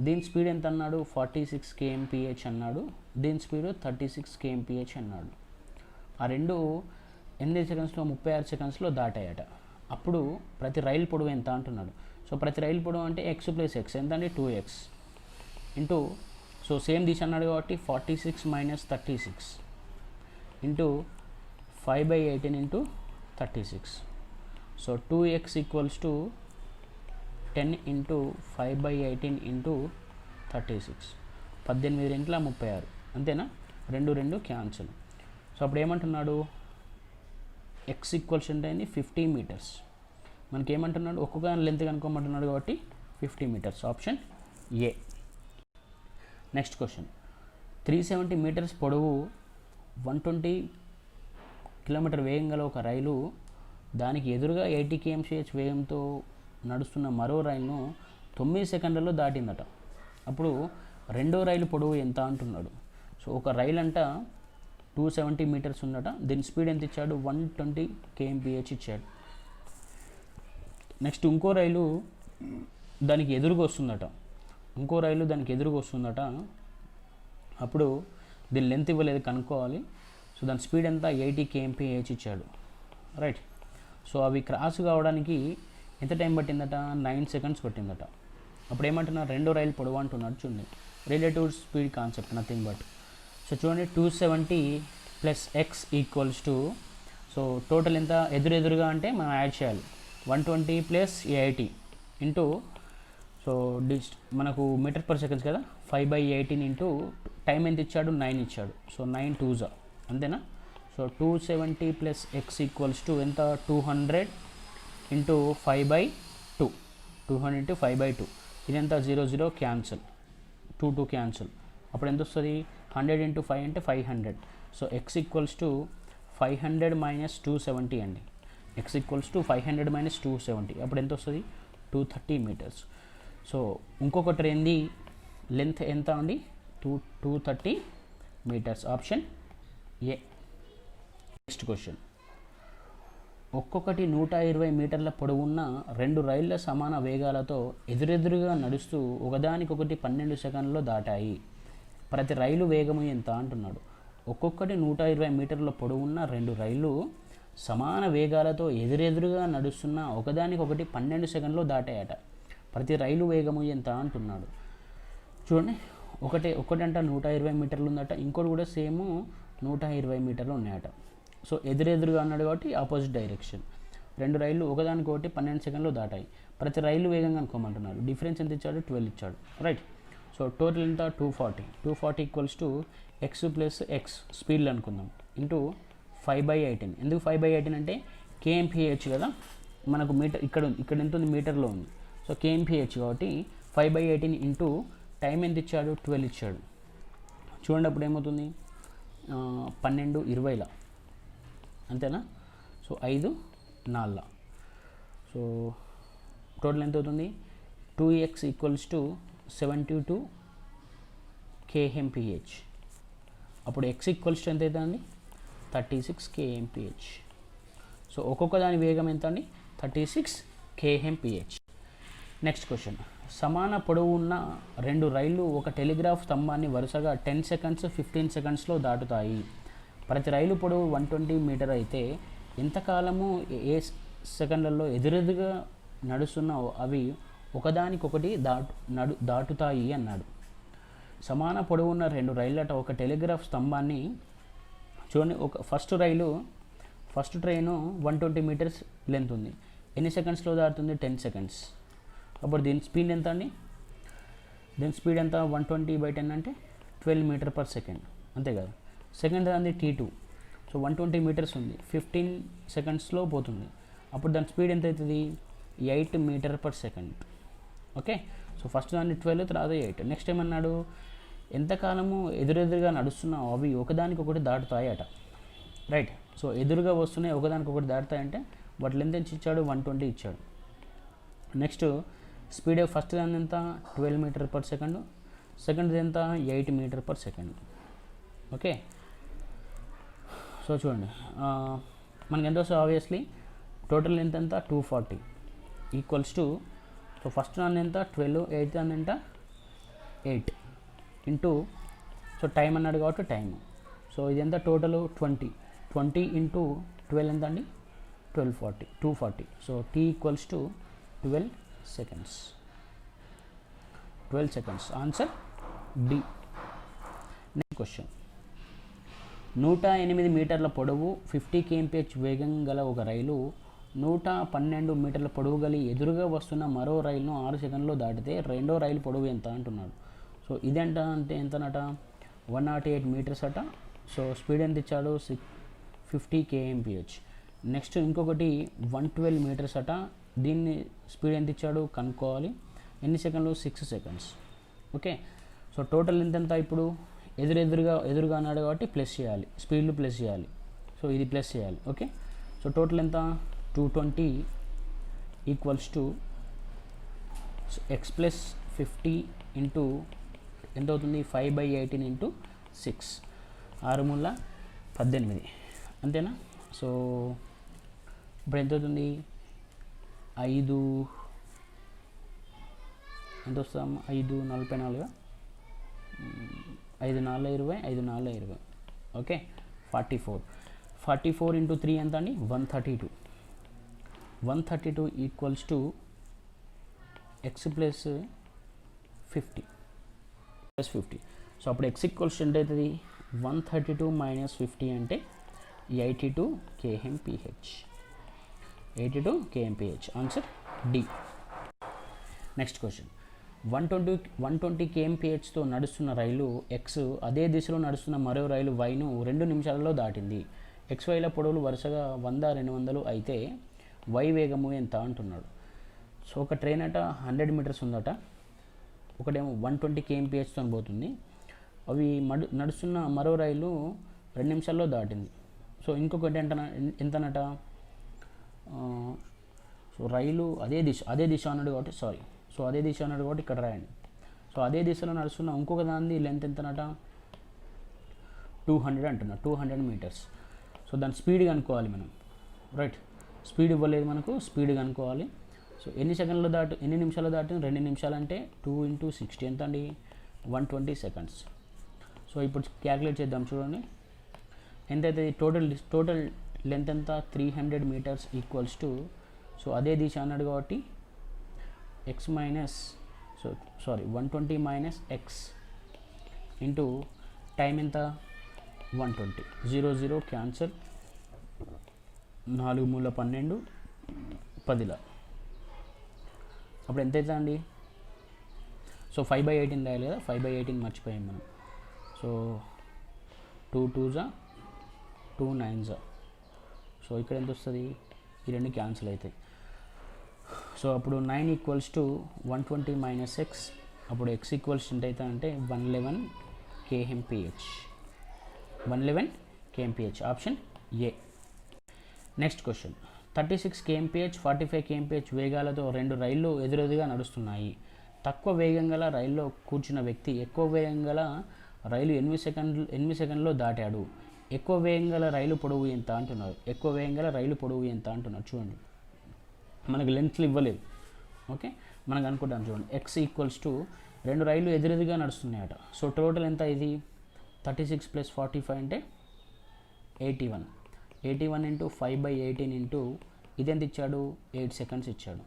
దీని స్పీడ్ ఎంత అన్నాడు? 46 kmph అన్నాడు. దీని స్పీడ్ 36 kmph అన్నాడు. ఆ రెండు 8 సెకండ్స్లో 36 సెకండ్స్లో దాటాయట. అప్పుడు ప్రతి రైలు పొడవు ఎంత అంటున్నాడు. సో ప్రతి రైలు పొడవు అంటే ఎక్స్ ప్లస్ ఎక్స్ ఎంత అండి 2x ఇంటూ, సో సేమ్ దిశ అన్నాడు కాబట్టి 46 minus 36 into 5/18 into 36. So 2x equals to 10 into 5/18 into 36, 18 36 అంతేనా, 2 క్యాన్సిల్. సో అప్పుడు ఏమంటున్నాడు, ఎక్స్ ఈక్వల్స్ అంటే 50 మీటర్స్. మనకి ఏమంటున్నాడు, ఒక్కొక్క లెంత్ కనుక్కోమంటున్నాడు కాబట్టి 50 meters, option A. Next question, 370 meters పొడవు 120 కిలోమీటర్ వేగం గల ఒక రైలు దానికి ఎదురుగా 80 km/h వేగంతో నడుస్తున్న మరో రైలును 9 సెకండ్లలో దాటిందట. అప్పుడు రెండో రైలు పొడవు ఎంత అంటున్నాడు. సో ఒక రైలు అంట 270 మీటర్స్ ఉందట, దీని స్పీడ్ ఎంత ఇచ్చాడు, 120 km/h ఇచ్చాడు. నెక్స్ట్ ఇంకో రైలు దానికి ఎదురుగా వస్తుందట, అప్పుడు దీని లెంత్ ఇవ్వలేదు, కనుక్కోవాలి. సో దాని స్పీడ్ ఎంత, 80 km/h ఇచ్చాడు, రైట్. సో అవి క్రాస్ కావడానికి ఎంత టైం పట్టిందట, 9 సెకండ్స్ పట్టిందట. అప్పుడు ఏమంటున్నారు, రెండో రైలు పొడవు అంటున్నాడు. చూడండి, relative speed concept, nothing but. So చూడండి 270 plus X equals to, so total ఎంత, ఎదురుగా అంటే మనం యాడ్ చేయాలి, 120 ప్లస్ 80 ఇంటూ, సో మనకు మీటర్ పర్ సెకండ్స్ కదా, 5/18 ఇంటూ టైం ఎంత ఇచ్చాడు, 9 ఇచ్చాడు. సో 9 2s అంతేనా. So 270 plus X equals to ఎంత, 200 ఇంటూ 5/2, 200 ఇంటూ 5/2, ఇది ఎంత 0 క్యాన్సిల్, 2 క్యాన్సిల్. అప్పుడు ఎంత వస్తుంది, 100 ఇంటూ 5 అంటే 500. So X equals to 500 minus 270 అండి, ఎక్స్ ఈక్వల్స్ టు 500 మైనస్ 270, అప్పుడు ఎంత వస్తుంది, 230 మీటర్స్. సో ఇంకొక ట్రైన్ది లెంత్ ఎంత అండి, 230 meters, option A. Next question, ఒక్కొక్కటి 120 మీటర్ల పొడవున్న రెండు రైళ్ల సమాన వేగాలతో ఎదురెదురుగా నడుస్తూ ఒకదానికొకటి 12 సెకండ్లలో దాటాయి. ప్రతి రైలు వేగము ఎంత అంటున్నాడు. ఒక్కొక్కటి 120 మీటర్ల పొడవున్న రెండు రైళ్ళు సమాన వేగాలతో ఎదురెదురుగా నడుస్తున్న ఒకదానికొకటి 12 సెకండ్లో దాటాయట. ప్రతి రైలు వేగము ఎంత అంటున్నాడు. చూడండి, ఒకటంట 120 మీటర్లు ఉందట, ఇంకోటి కూడా సేమ్ 120 మీటర్లు ఉన్నాయట. సో ఎదురెదురుగా అన్నాడు కాబట్టి ఆపోజిట్ డైరెక్షన్. రెండు రైళ్ళు ఒకదానికొకటి 12 సెకండ్లో దాటాయి. ప్రతి రైలు వేగం కనుక్కోమంటున్నాడు. డిఫరెన్స్ ఎంత ఇచ్చాడు, 12 ఇచ్చాడు, రైట్. సో టోటల్ ఎంత, 240 equals to X plus X స్పీడ్లు అనుకుందాం ఇంటూ 5/18. ఎందుకు 5/18 అంటే kmph కదా, మనకు మీటర్ ఇక్కడ ఎంత ఉంది, మీటర్లో ఉంది. సో kmph కాబట్టి 5/18 ఇంటూ టైం ఎంత ఇచ్చాడు, 12 ఇచ్చాడు. చూడండి అప్పుడు ఏమవుతుంది, 12:20 అంతేనా. సో 5/4. సో టోటల్ ఎంత అవుతుంది, 2x ఈక్వల్స్ టు 72 kmph. అప్పుడు x ఈక్వల్స్ టు ఎంత అవుతుందండి, 36 kmph. సో ఒక్కొక్క దాని వేగం ఎంత అండి, 36 kmph. నెక్స్ట్ క్వశ్చన్, సమాన పొడవు ఉన్న రెండు రైళ్ళు ఒక టెలిగ్రాఫ్ స్తంభాన్ని వరుసగా 10 సెకండ్స్ 15 సెకండ్స్లో దాటుతాయి. ప్రతి రైలు పొడవు 120 మీటర్ అయితే ఎంతకాలము ఏ సెకండ్లలో ఎదురెదురుగా నడుస్తున్న అవి ఒకదానికొకటి దాటుతాయి అన్నాడు. సమాన పొడవు ఉన్న రెండు రైళ్ళట ఒక టెలిగ్రాఫ్ స్తంభాన్ని, చూడండి, ఫస్ట్ ట్రైను 120 మీటర్స్ లెంత్ ఉంది, ఎన్ని సెకండ్స్లో దాటుతుంది, 10 సెకండ్స్. అప్పుడు దీని స్పీడ్ ఎంత అండి, దీని స్పీడ్ ఎంత, 120/10 అంటే 12 మీటర్ పర్ సెకండ్, అంతే కదా. సెకండ్ దాని T2, సో 120 మీటర్స్ ఉంది, 15 సెకండ్స్లో పోతుంది. అప్పుడు దాని స్పీడ్ ఎంత అవుతుంది, 8 meter per second. Okay, so first దాన్ని 12, తర్వాత 8. నెక్స్ట్ ఏమన్నాడు, ఎంతకాలము ఎదురెదురుగా నడుస్తున్నావు అవి ఒకదానికొకటి దాటుతాయి అట, రైట్. సో ఎదురుగా వస్తున్నాయి ఒకదానికొకటి దాటుతాయంటే వాటి లెంత్ ఎంత ఇచ్చాడు, 120 ఇచ్చాడు. నెక్స్ట్ స్పీడ్ ఫస్ట్ దాని ఎంత, 12 మీటర్ పర్ సెకండ్, సెకండ్ ఎంత, 8 meter per second. Okay, so చూడండి మనకి ఎంత వస్తుంది, ఆబ్వియస్లీ టోటల్ లెంత్ ఎంత, 240 ఈక్వల్స్ టు, సో ఫస్ట్ దాని ఎంత 12, ఎయిత్ దాని ఎంత 8 ఇంటూ, సో టైం అన్నాడు కాబట్టి టైం. సో ఇది ఎంత టోటల్ 20 ఇంటూ 12 ఎంత అండి, 240. So t equals to 12 seconds. 12 seconds. Answer D. Next question. 108 మీటర్ల పొడవు 50 kmph వేగం గల ఒక రైలు 112 మీటర్ల పొడవు గల ఎదురుగా వస్తున్న మరో రైలును 6 సెకండ్లో దాటితే రెండో రైలు పొడవు ఎంత అంటున్నాడు. సో ఇదేంట అంటే ఎంతనట 108 మీటర్స్ అట. సో స్పీడ్ ఎంత ఇచ్చాడు 50 kmph. నెక్స్ట్ ఇంకొకటి 112 మీటర్స్ అట. దీన్ని స్పీడ్ ఎంత ఇచ్చాడు కనుక్కోవాలి. ఎన్ని సెకండ్లు 6 seconds. ఓకే. సో టోటల్ ఎంత ఇప్పుడు ఎదురుగా అన్నాడు కాబట్టి ప్లస్ చేయాలి, స్పీడ్లు ప్లస్ చేయాలి. సో ఇది ప్లస్ చేయాలి. ఓకే. సో టోటల్ ఎంత 220 equals to X plus 50 into ఎంత అవుతుంది 5/18 ఇంటూ 6 6 మూల 18 అంతేనా. సో ఇప్పుడు ఎంత అవుతుంది 5 ఎంత వస్తాం 5 44 5 4 20 5 4 20. ఓకే. 44 ఇంటూ 3 ఎంత అండి 132 equals to X plus 50 plus 50. So అప్పుడు ఎక్స్ ఈక్వల్స్ ఎంత అవుతుంది 132 మైనస్ 50 అంటే 82 kmph. 82 kmph. Answer D. Next question. 120 kmphతో నడుస్తున్న రైలు ఎక్స్ అదే దిశలో నడుస్తున్న మరో రైలు వైను 2 నిమిషాలలో దాటింది. ఎక్స్ వైల పొడవులు వరుసగా 100 200 అయితే వై వేగము ఎంత అంటున్నాడు. సో ఒక ట్రైన్ అట 100 మీటర్స్ ఉందట, ఒకటేమో 120 kmphతో పోతుంది. అవి నడుస్తున్న మరో రైలు 2 నిమిషాల్లో దాటింది. సో ఇంకొకటి ఎంతనట సో రైలు అదే దిశ అన్నాడు కాబట్టి సో అదే దిశ అన్నాడు కాబట్టి ఇక్కడ రాయండి. సో అదే దిశలో నడుస్తున్న ఇంకొక దాని లెంత్ ఎంతనట 200 అంటున్నా 200 మీటర్స్. సో దాని స్పీడ్ కనుక్కోవాలి మనం. రైట్. స్పీడ్ ఇవ్వలేదు మనకు, స్పీడ్ కనుక్కోవాలి. సో ఎన్ని నిమిషాలు దాటి 2 నిమిషాలు అంటే 2 × 60 ఎంత అండి 120 seconds. సో ఇప్పుడు క్యాలిక్యులేట్ చేద్దాం చూడండి ఎంతైతే టోటల్ లెంత్ ఎంత 300 మీటర్స్ ఈక్వల్స్ టు సో అదే దిశ అన్నాడు కాబట్టి X minus 120 minus X into time ఎంత 120 0 క్యాన్సల్ 4 మూల 12 10 అప్పుడు ఎంత అవుతుంది అండి. సో 5/18 రాయాలి కదా, 5/18 మర్చిపోయాం మనం. So 2 2s 2 9s. సో ఇక్కడ ఎంత వస్తుంది ఈ రెండు క్యాన్సిల్ అవుతాయి. సో అప్పుడు 9 ఈక్వల్స్ టు 120 మైనస్ ఎక్స్. అప్పుడు ఎక్స్ ఈక్వల్స్ ఎంత అవుతుంది అంటే 111 kmph. 111 kmph. Option A. Next question. 36 kmph 45 kmph వేగాలతో 2 రైళ్లు ఎదురెదురుగా నడుస్తున్నాయి. తక్కువ వేగం గల రైల్లో కూర్చున్న వ్యక్తి ఎక్కువ వేగం గల రైలు 8 సెకండ్లో దాటాడు. ఎక్కువ వేగం గల రైలు పొడవు ఎంత అంటున్నారు. ఎక్కువ వేగం గల రైలు పొడవు ఎంత అంటున్నారు. చూడండి మనకు లెంత్లు ఇవ్వలేదు. ఓకే. మనకు అనుకుంటాం చూడండి ఎక్స్ ఈక్వల్స్ టు 2 రైళ్ళు ఎదురెదురుగా నడుస్తున్నాయట. సో టోటల్ ఎంత ఇది 36 + 45 అంటే 81 ఇంటూ 5/18 ఇంటూ ఇదెంత ఇచ్చాడు 8 seconds ఇచ్చాడు.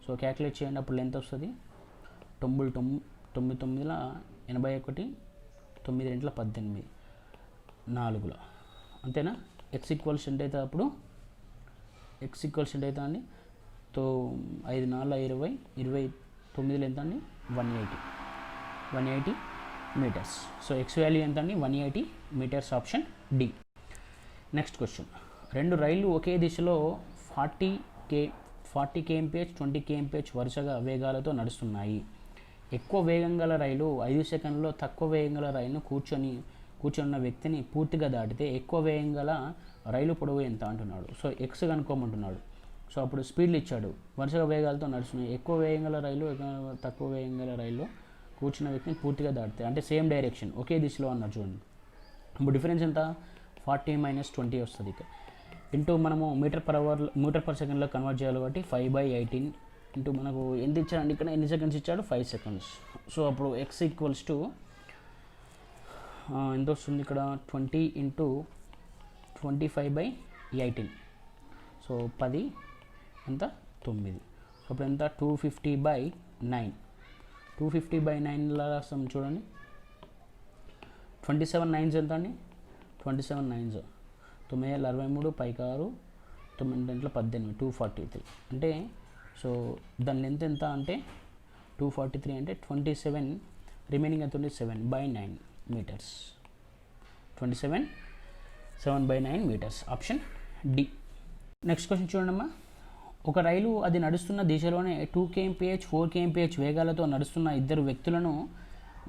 సో క్యాలిక్యులేట్ చేయండి. అప్పుడు లెంత్ వస్తుంది 99 81 9 2 18 4 అంతేనా. ఎక్స్ ఈక్వల్స్ ఎంత అవుతుంది అప్పుడు ఎక్స్ ఈక్వల్స్ ఎంత అవుతుంది అండి. సో 5 4 20 29 ఎంత అండి 180 మీటర్స్. సో ఎక్స్ వాల్యూ ఎంత అండి 180 మీటర్స్. Option D. Next question. 2 రైళ్ళు ఒకే దిశలో 40 kmph 20 kmph వరుసగా వేగాలతో నడుస్తున్నాయి. ఎక్కువ వేగం గల రైలు 5 సెకండ్లో తక్కువ వేగం గల రైలును కూర్చున్న వ్యక్తిని పూర్తిగా దాటితే ఎక్కువ వేగం గల రైలు పొడవు ఎంత అంటున్నాడు. So X కనుక్కోమంటున్నాడు. సో అప్పుడు స్పీడ్లు ఇచ్చాడు వరుసగా వేగాలతో నడుస్తున్నాయి. ఎక్కువ వేగం గల రైలు తక్కువ వేగం గల రైలు కూర్చున్న వ్యక్తిని పూర్తిగా దాటితే అంటే సేమ్ డైరెక్షన్ ఒకే దిశలో అన్నారు చూడండి. ఇప్పుడు డిఫరెన్స్ ఎంత 40 - 20 వస్తుంది. ఇక ఇంటూ మనము మీటర్ పర్ సెకండ్లో కన్వర్ట్ చేయాలి కాబట్టి 5/18 ఇంటూ మనకు ఎంత ఇచ్చాడండి ఇక్కడ ఎన్ని సెకండ్స్ ఇచ్చాడు 5 seconds. సో అప్పుడు ఎక్స్ ఈక్వల్స్ టు ఎంత వస్తుంది ఇక్కడ 20 × 25/18. సో 10 ఎంత 9. సో అప్పుడు ఎంత 250/9. 250/9 రాస్తాం చూడండి. 27 9s ఎంత అండి 27 9s 963 పైకి 6 9 18 243 అంటే సో దాని లెంత్ ఎంత అంటే 243 అంటే 27 రిమైనింగ్ ఎంత ఉంది 7/9 meters. 27 7/9 meters. Option D. Next question చూడండమ్మా. ఒక రైలు అది నడుస్తున్న దిశలోనే 2 kmph 4 kmph వేగాలతో నడుస్తున్న ఇద్దరు వ్యక్తులను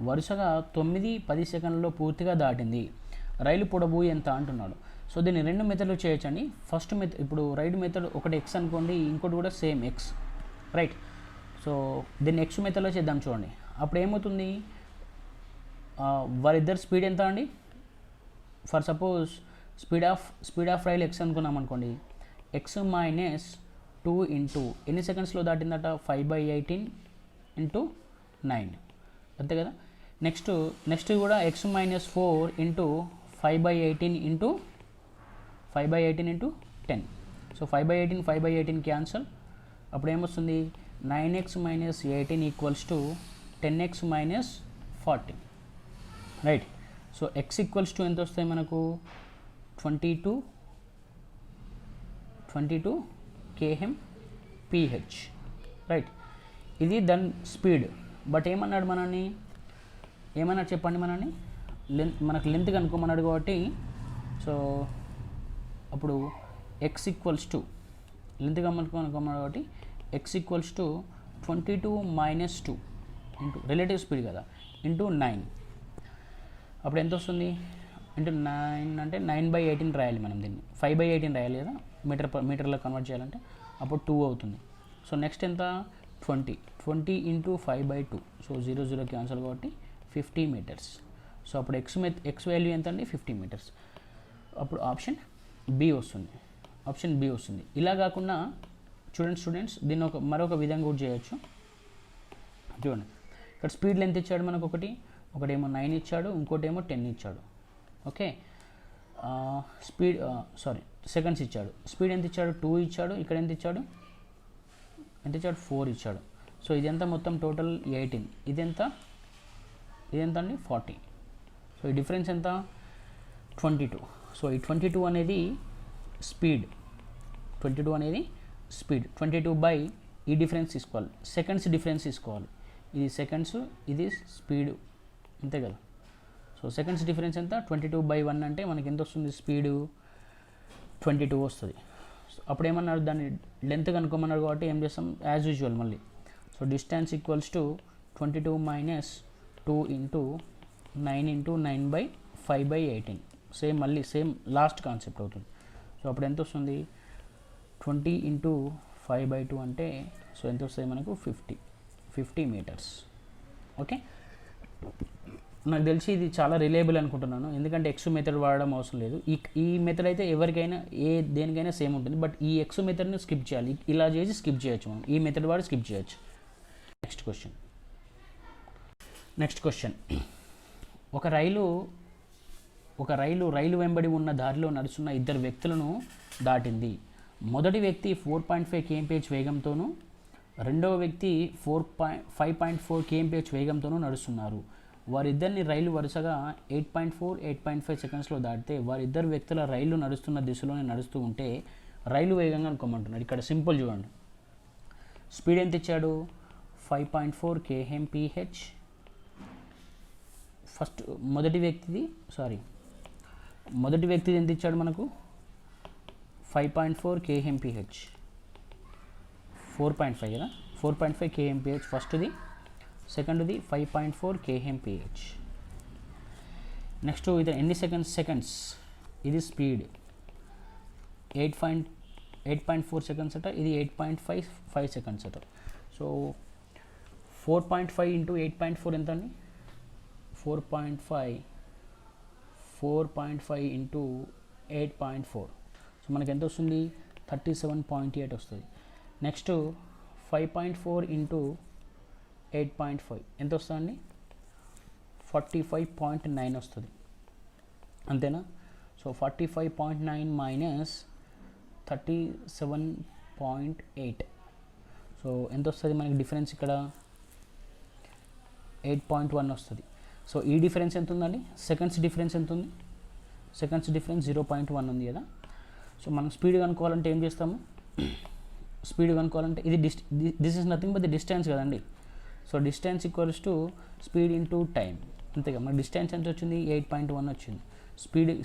వరుసగా 9-10 సెకండ్లలో పూర్తిగా దాటింది. రైలు పొడవు ఎంత అంటున్నాడు. సో దీన్ని 2 మెథడ్లు చేయొచ్చండి. ఫస్ట్ మెథడ్, ఇప్పుడు రైడ్ మెథడ్ ఒకటి ఎక్స్ అనుకోండి, ఇంకోటి కూడా సేమ్ ఎక్స్, రైట్. సో దీన్ని ఎక్స్ మెథడ్లో చేద్దాం చూడండి. అప్పుడు ఏమవుతుంది, వారిద్దరు స్పీడ్ ఎంత అండి, for suppose speed of rail X అనుకున్నాం అనుకోండి. ఎక్స్ మైనస్ 2 ఇంటూ ఎన్ని సెకండ్స్లో దాటిందట 5/18 ఇంటూ 9 అంతే కదా. నెక్స్ట్ కూడా X minus 4 into 5/18 into 10. So 5/18 cancel. అప్పుడు ఏమొస్తుంది 9x minus 18 equals to 10x minus 40, right. So X equals to ఎంత వస్తాయి మనకు 22 kmph, రైట్. ఇది దాని స్పీడ్. బట్ ఏమన్నాడు చెప్పండి మనని మనకు లెంత్ కనుక్కోమన్నాడు కాబట్టి సో అప్పుడు ఎక్స్ ఈక్వల్స్ టు లెంత్ కనుక్కోమన్నాడు కాబట్టి X equals to 22 minus 2 into relative speed కదా ఇంటూ 9. అప్పుడు ఎంత వస్తుంది ఇంటూ 9 అంటే 9/18 రాయాలి మనం, దీన్ని 5/18 రాయాలి కదా మీటర్లో కన్వర్ట్ చేయాలంటే. అప్పుడు 2 అవుతుంది. సో నెక్స్ట్ ఎంత 20 ఇంటూ 5/2. సో 0 క్యాన్సల్ కాబట్టి 50 మీటర్స్. సో అప్పుడు ఎక్స్ వాల్యూ ఎంత అండి 50 మీటర్స్. అప్పుడు ఆప్షన్ బి వస్తుంది. ఇలా కాకుండా స్టూడెంట్స్ దీన్ని మరొక విధంగా కూడా చేయొచ్చు. చూడండి, ఇక్కడ స్పీడ్ లెంత్ ఇచ్చాడు మనకు, ఒకటేమో 9 ఇచ్చాడు, ఇంకోటేమో 10 ఇచ్చాడు. ఓకే, సెకండ్స్ ఇచ్చాడు. స్పీడ్ ఎంత ఇచ్చాడు 2 ఇచ్చాడు. ఇక్కడ ఎంత ఇచ్చాడు 4 ఇచ్చాడు. సో ఇదంతా మొత్తం టోటల్ 18. ఇదెంత అండి 40. సో ఈ డిఫరెన్స్ ఎంత 22. సో ఈ 22 అనేది స్పీడ్. 22/, ఈ డిఫరెన్స్ తీసుకోవాలి, సెకండ్స్ డిఫరెన్స్ తీసుకోవాలి. ఇది సెకండ్స్, ఇది స్పీడ్, అంతే కదా. సో సెకండ్స్ డిఫరెన్స్ ఎంత 22/1 అంటే మనకి ఎంత వస్తుంది స్పీడు 22 వస్తుంది. సో అప్పుడు ఏమన్నారు, దాన్ని లెంత్ కనుక్కోమన్నారు కాబట్టి ఏం చేస్తాం యాజ్ యూజువల్ మళ్ళీ. So distance equals to 22 minus 2 into 9 into 9/5/18. Same last concept అవుతుంది. సో అప్పుడు ఎంత వస్తుంది 20 ఇంటూ 5/2 అంటే సో ఎంత వస్తుంది మనకు 50 మీటర్స్. ఓకే, నాకు తెలిసి ఇది చాలా రిలయబుల్ అనుకుంటున్నాను, ఎందుకంటే ఎక్స్ మెథడ్ వాడడం అవసరం లేదు. ఈ మెథడ్ అయితే ఎవరికైనా దేనికైనా సేమ్ ఉంటుంది. బట్ ఈ ఎక్స్ మెథడ్ని స్కిప్ చేయాలి. ఇలా చేసి స్కిప్ చేయొచ్చు మనం, ఈ మెథడ్ వాడి స్కిప్ చేయొచ్చు. Next question. ఒక రైలు వెంబడి ఉన్న దారిలో నడుస్తున్న ఇద్దరు వ్యక్తులను దాటింది. మొదటి వ్యక్తి 4.5 kmph వేగంతోనూ రెండవ వ్యక్తి 5.4 kmph వేగంతోనూ నడుస్తున్నారు. వారిద్దరిని రైలు వరుసగా 8.4 8.5 సెకండ్స్లో దాటితే వారిద్దరు వ్యక్తుల రైలు నడుస్తున్న దిశలోనే నడుస్తూ ఉంటే రైలు వేగంగా అనుకోమంటున్నాడు. ఇక్కడ సింపుల్ చూడండి, స్పీడ్ ఎంత ఇచ్చాడు 5.4 kmph. ఫస్ట్ మొదటి వ్యక్తిది ఎంత ఇచ్చాడు మనకు 5.4 kmph, 4.5 కదా, 4.5 kmph ఫస్ట్ది. సెకండ్ది 5.4 kmph. నెక్స్ట్ ఇది ఎన్ని సెకండ్స్, ఇది స్పీడ్ 8.4 సెకండ్స్ అట, ఇది 8.5 సెకండ్స్ అట. సో 4.5 ఇంటూ 8.4 ఎంత అండి 4.5 ఇంటూ 8.4. సో మనకి ఎంత వస్తుంది 37.8 వస్తుంది. నెక్స్ట్ 5.4 ఇంటూ 8.5 ఎంత వస్తుందండి 45.9 వస్తుంది, అంతేనా. So 45.9 minus 37.8. సో ఎంత వస్తుంది మనకి డిఫరెన్స్ ఇక్కడ 8.1 వస్తుంది. సో ఈ డిఫరెన్స్ ఎంత ఉందండి, సెకండ్స్ డిఫరెన్స్ ఎంత ఉంది, సెకండ్స్ డిఫరెన్స్ 0.1 ఉంది కదా. సో మనం స్పీడ్ కనుక్కోవాలంటే ఏం చేస్తాము, స్పీడ్ కనుక్కోవాలంటే ఇది this is nothing but the distance కదండి. So distance equals to speed into time, అంతేగా. మనకి డిస్టెన్స్ ఎంత వచ్చింది, 8.1 వచ్చింది.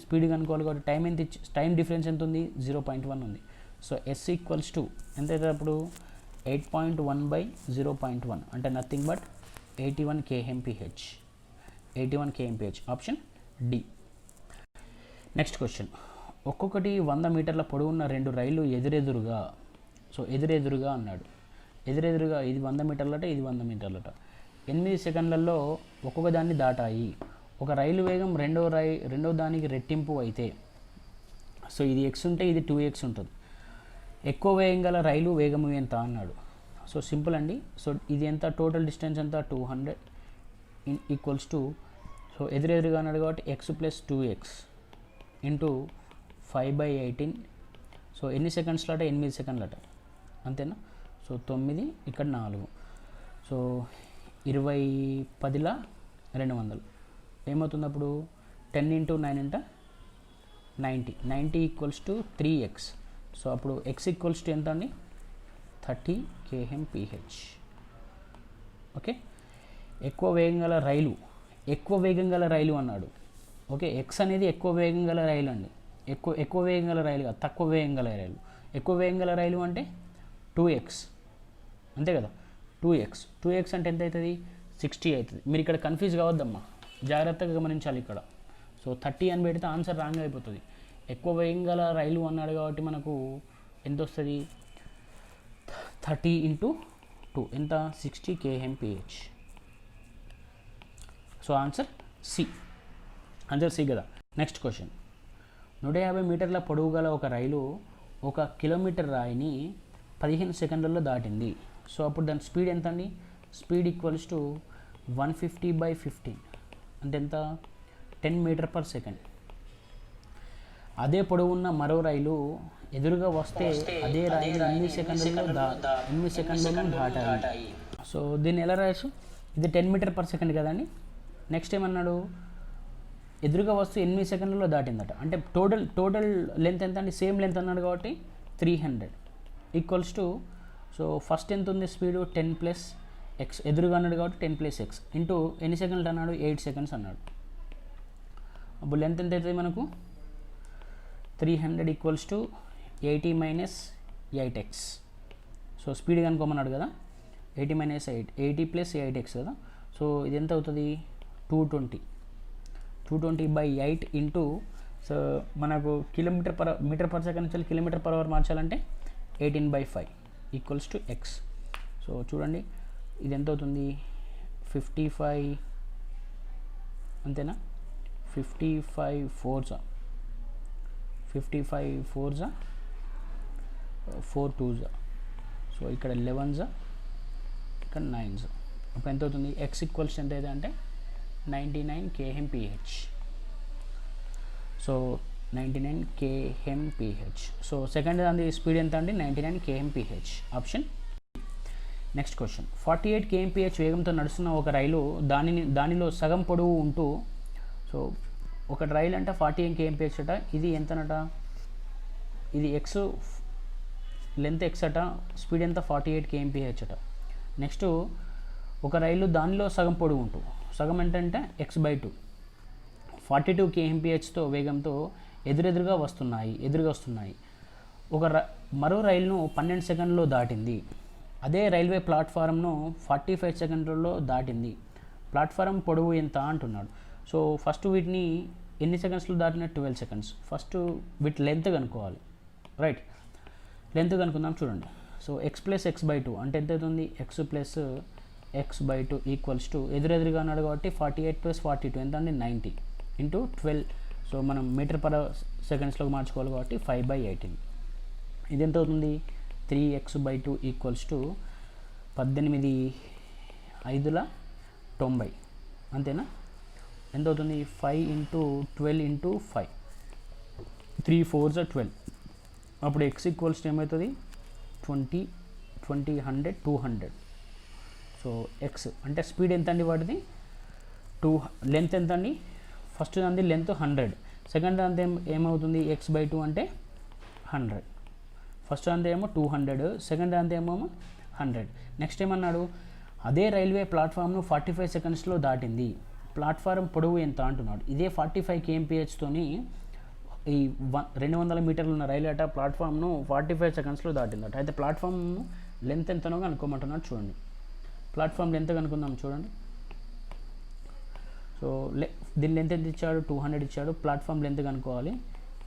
స్పీడ్ కనుక్కోవాలి కాబట్టి టైం ఎంత టైం డిఫరెన్స్ ఎంత ఉంది, 0.1 ఉంది. సో ఎస్ ఈక్వల్స్ టు ఎంత అవుతుంది అప్పుడు, 8.1/0.1 అంటే nothing but 81 kmph. 81 kmph, option D. Next question, ఒక్కొక్కటి 100 మీటర్ల పొడవున్న 2 రైళ్ళు ఎదురెదురుగా, సో ఎదురెదురుగా అన్నాడు. ఎదురెదురుగా ఇది 100 మీటర్లట, ఇది 100 మీటర్లట. 8 సెకండ్లలో ఒక్కొక్క దాన్ని దాటాయి. ఒక రైలు వేగం రెండో దానికి రెట్టింపు అయితే, సో ఇది ఎక్స్ ఉంటే ఇది 2x ఉంటుంది. ఎక్కువ వేగం గల రైలు వేగము ఎంత అన్నాడు. సో సింపుల్ అండి. సో ఇది ఎంత, టోటల్ డిస్టెన్స్ ఎంత 200 ఈక్వల్స్ టు, సో ఎదురెదురుగా అన్నాడు కాబట్టి x + 2x ఇంటూ 5/18. సో ఎన్ని సెకండ్స్లో అట, 8 సెకండ్లట, అంతేనా. సో 9 ఇక్కడ 4, సో 20/10 ఏమవుతుంది అప్పుడు, 10 × 9 అంటే 90 ఈక్వల్స్ టు 3x. సో అప్పుడు x ఈక్వల్స్ టు ఎంత అండి, 30 kmph. ఓకే, ఎక్కువ వేగం గల రైలు అన్నాడు. ఓకే, ఎక్స్ అనేది ఎక్కువ వేగం గల రైలు అండి. ఎక్కువ వేగం గల రైలు కాదు, తక్కువ వేగం గల రైలు. ఎక్కువ వేగం గల రైలు అంటే 2x, అంతే కదా. 2x అంటే ఎంత అవుతుంది, 60 అవుతుంది. మీరు ఇక్కడ కన్ఫ్యూజ్ కావద్దమ్మా, జాగ్రత్తగా గమనించాలి ఇక్కడ. సో 30 అని పెడితే ఆన్సర్ రాంగ్ అయిపోతుంది. ఎక్కువ వేగం గల రైలు అన్నాడు కాబట్టి మనకు ఎంత వస్తుంది, 30 × 2 ఎంత, 60 kmph. సో ఆన్సర్ సి కదా. నెక్స్ట్ క్వశ్చన్, 150 మీటర్ల పొడవు గల ఒక రైలు 1 కిలోమీటర్ రాయిని 15 సెకండ్లలో దాటింది. సో అప్పుడు దాని స్పీడ్ ఎంత అండి, స్పీడ్ ఈక్వల్స్ టు 150/15 అంటే ఎంత, 10 మీటర్/సెకండ్. అదే పొడవు ఉన్న మరో రైలు ఎదురుగా వస్తే అదే రైలు 8 సెకండ్లలో దాటాయి. సో దీన్ని ఎలా రాయచ్చు, ఇది 10 మీటర్/సెకండ్ కదండి. నెక్స్ట్ ఏమన్నాడు, ఎదురుగా వస్తూ 8 సెకండ్లలో దాటిందట. అంటే టోటల్ లెంత్ ఎంత అండి, సేమ్ లెంత్ అన్నాడు కాబట్టి 300 ఈక్వల్స్ టు, సో ఫస్ట్ ఎంత ఉంది స్పీడు, 10 + x, ఎదురుగా అన్నాడు కాబట్టి 10 + x ఇంటూ ఎన్ని సెకండ్లు అన్నాడు, 8 సెకండ్స్ అన్నాడు. అప్పుడు లెంత్ ఎంత అవుతుంది మనకు, 300 equals to 80 - 8x. So speed కనుక్కోమన్నాడు కదా, 80 - 8, 80 + 8x కదా. సో ఇది ఎంత అవుతుంది, 220/8 ఇంటూ, సో మనకు మీటర్/సెకండ్ నుంచి km/h మార్చాలంటే 18/5 ఈక్వల్స్ టు x. సో చూడండి ఇది ఎంత అవుతుంది, 55, అంతేనా. 55 4s 4 2s, సో ఇక్కడ 11s, ఇక్కడ 9s. అప్పుడు ఎంత అవుతుంది, x ఈక్వల్స్ ఎంత అయితే అంటే 99 kmph. So 99 kmph. So second దాని స్పీడ్ ఎంత అండి, 99 kmph, option. Next question, 48 kmph వేగంతో నడుస్తున్న ఒక రైలు దానిలో సగం పొడవు ఉంటూ, సో ఒక రైలు అంటే 48 kmph అట. ఇది ఎంతనట, ఇది ఎక్స్, లెంత్ ఎక్స్ అట, స్పీడ్ ఎంత 48 kmph అట. నెక్స్ట్ ఒక రైలు దానిలో సగం పొడవు ఉంటూ, సగం ఏంటంటే x/2, 42 kmphతో వేగంతో ఎదురుగా వస్తున్నాయి. మరో రైలును 12 సెకండ్లో దాటింది. అదే రైల్వే ప్లాట్ఫారంను 45 సెకండ్లలో దాటింది. ప్లాట్ఫారం పొడవు ఎంత అంటున్నాడు. సో ఫస్ట్ వీటిని ఎన్ని సెకండ్స్లో దాటిన, 12 సెకండ్స్. ఫస్ట్ వీటి లెంత్ కనుక్కోవాలి, రైట్. లెంత్ కనుక్కుందాం చూడండి. సో x + x/2 అంటే ఎంత అవుతుంది, x + x/2 ఈక్వల్స్ టు, ఎదురుగా అన్నాడు కాబట్టి 48 + 42 ఎంత అండి, 90 ఇంటూ 12. సో మనం మీటర్/సెకండ్స్లోకి మార్చుకోవాలి కాబట్టి 5/18. ఇది ఎంత అవుతుంది, 3x/2 ఈక్వల్స్ టు 18 5 90, అంతేనా. ఎంత అవుతుంది, 5 × 12 × 5, 3 4s 12. అప్పుడు x ఈక్వల్స్ ఏమవుతుంది 20 20 100 200. సో ఎక్స్ అంటే స్పీడ్ ఎంత అండి వాటిది లెంత్ ఎంత అండి, ఫస్ట్ దాని లెంత్ 100, సెకండ్ దాని ఏమవుతుంది x/2 అంటే 100. ఫస్ట్ దాని ఏమో 200, సెకండ్ దాని ఏమో 100. నెక్స్ట్ ఏమన్నాడు, అదే రైల్వే ప్లాట్ఫామ్ను 45 సెకండ్స్లో దాటింది, ప్లాట్ఫారం పొడవు ఎంత అంటున్నాడు. ఇదే 45 kmph ఈ 200 మీటర్లు ఉన్న రైలు అట ప్లాట్ఫామ్ను 45 సెకండ్స్లో దాటిందట. అయితే ప్లాట్ఫామ్ లెంత్ ఎంతనో కనుక్కోమంటున్నాడు. చూడండి ప్లాట్ఫామ్ లెంత్ కనుక్కుందాం. చూడండి సో దీని లెంత్ ఎంత ఇచ్చాడు 200 ఇచ్చాడు, ప్లాట్ఫామ్ లెంత్ కనుక్కోవాలి.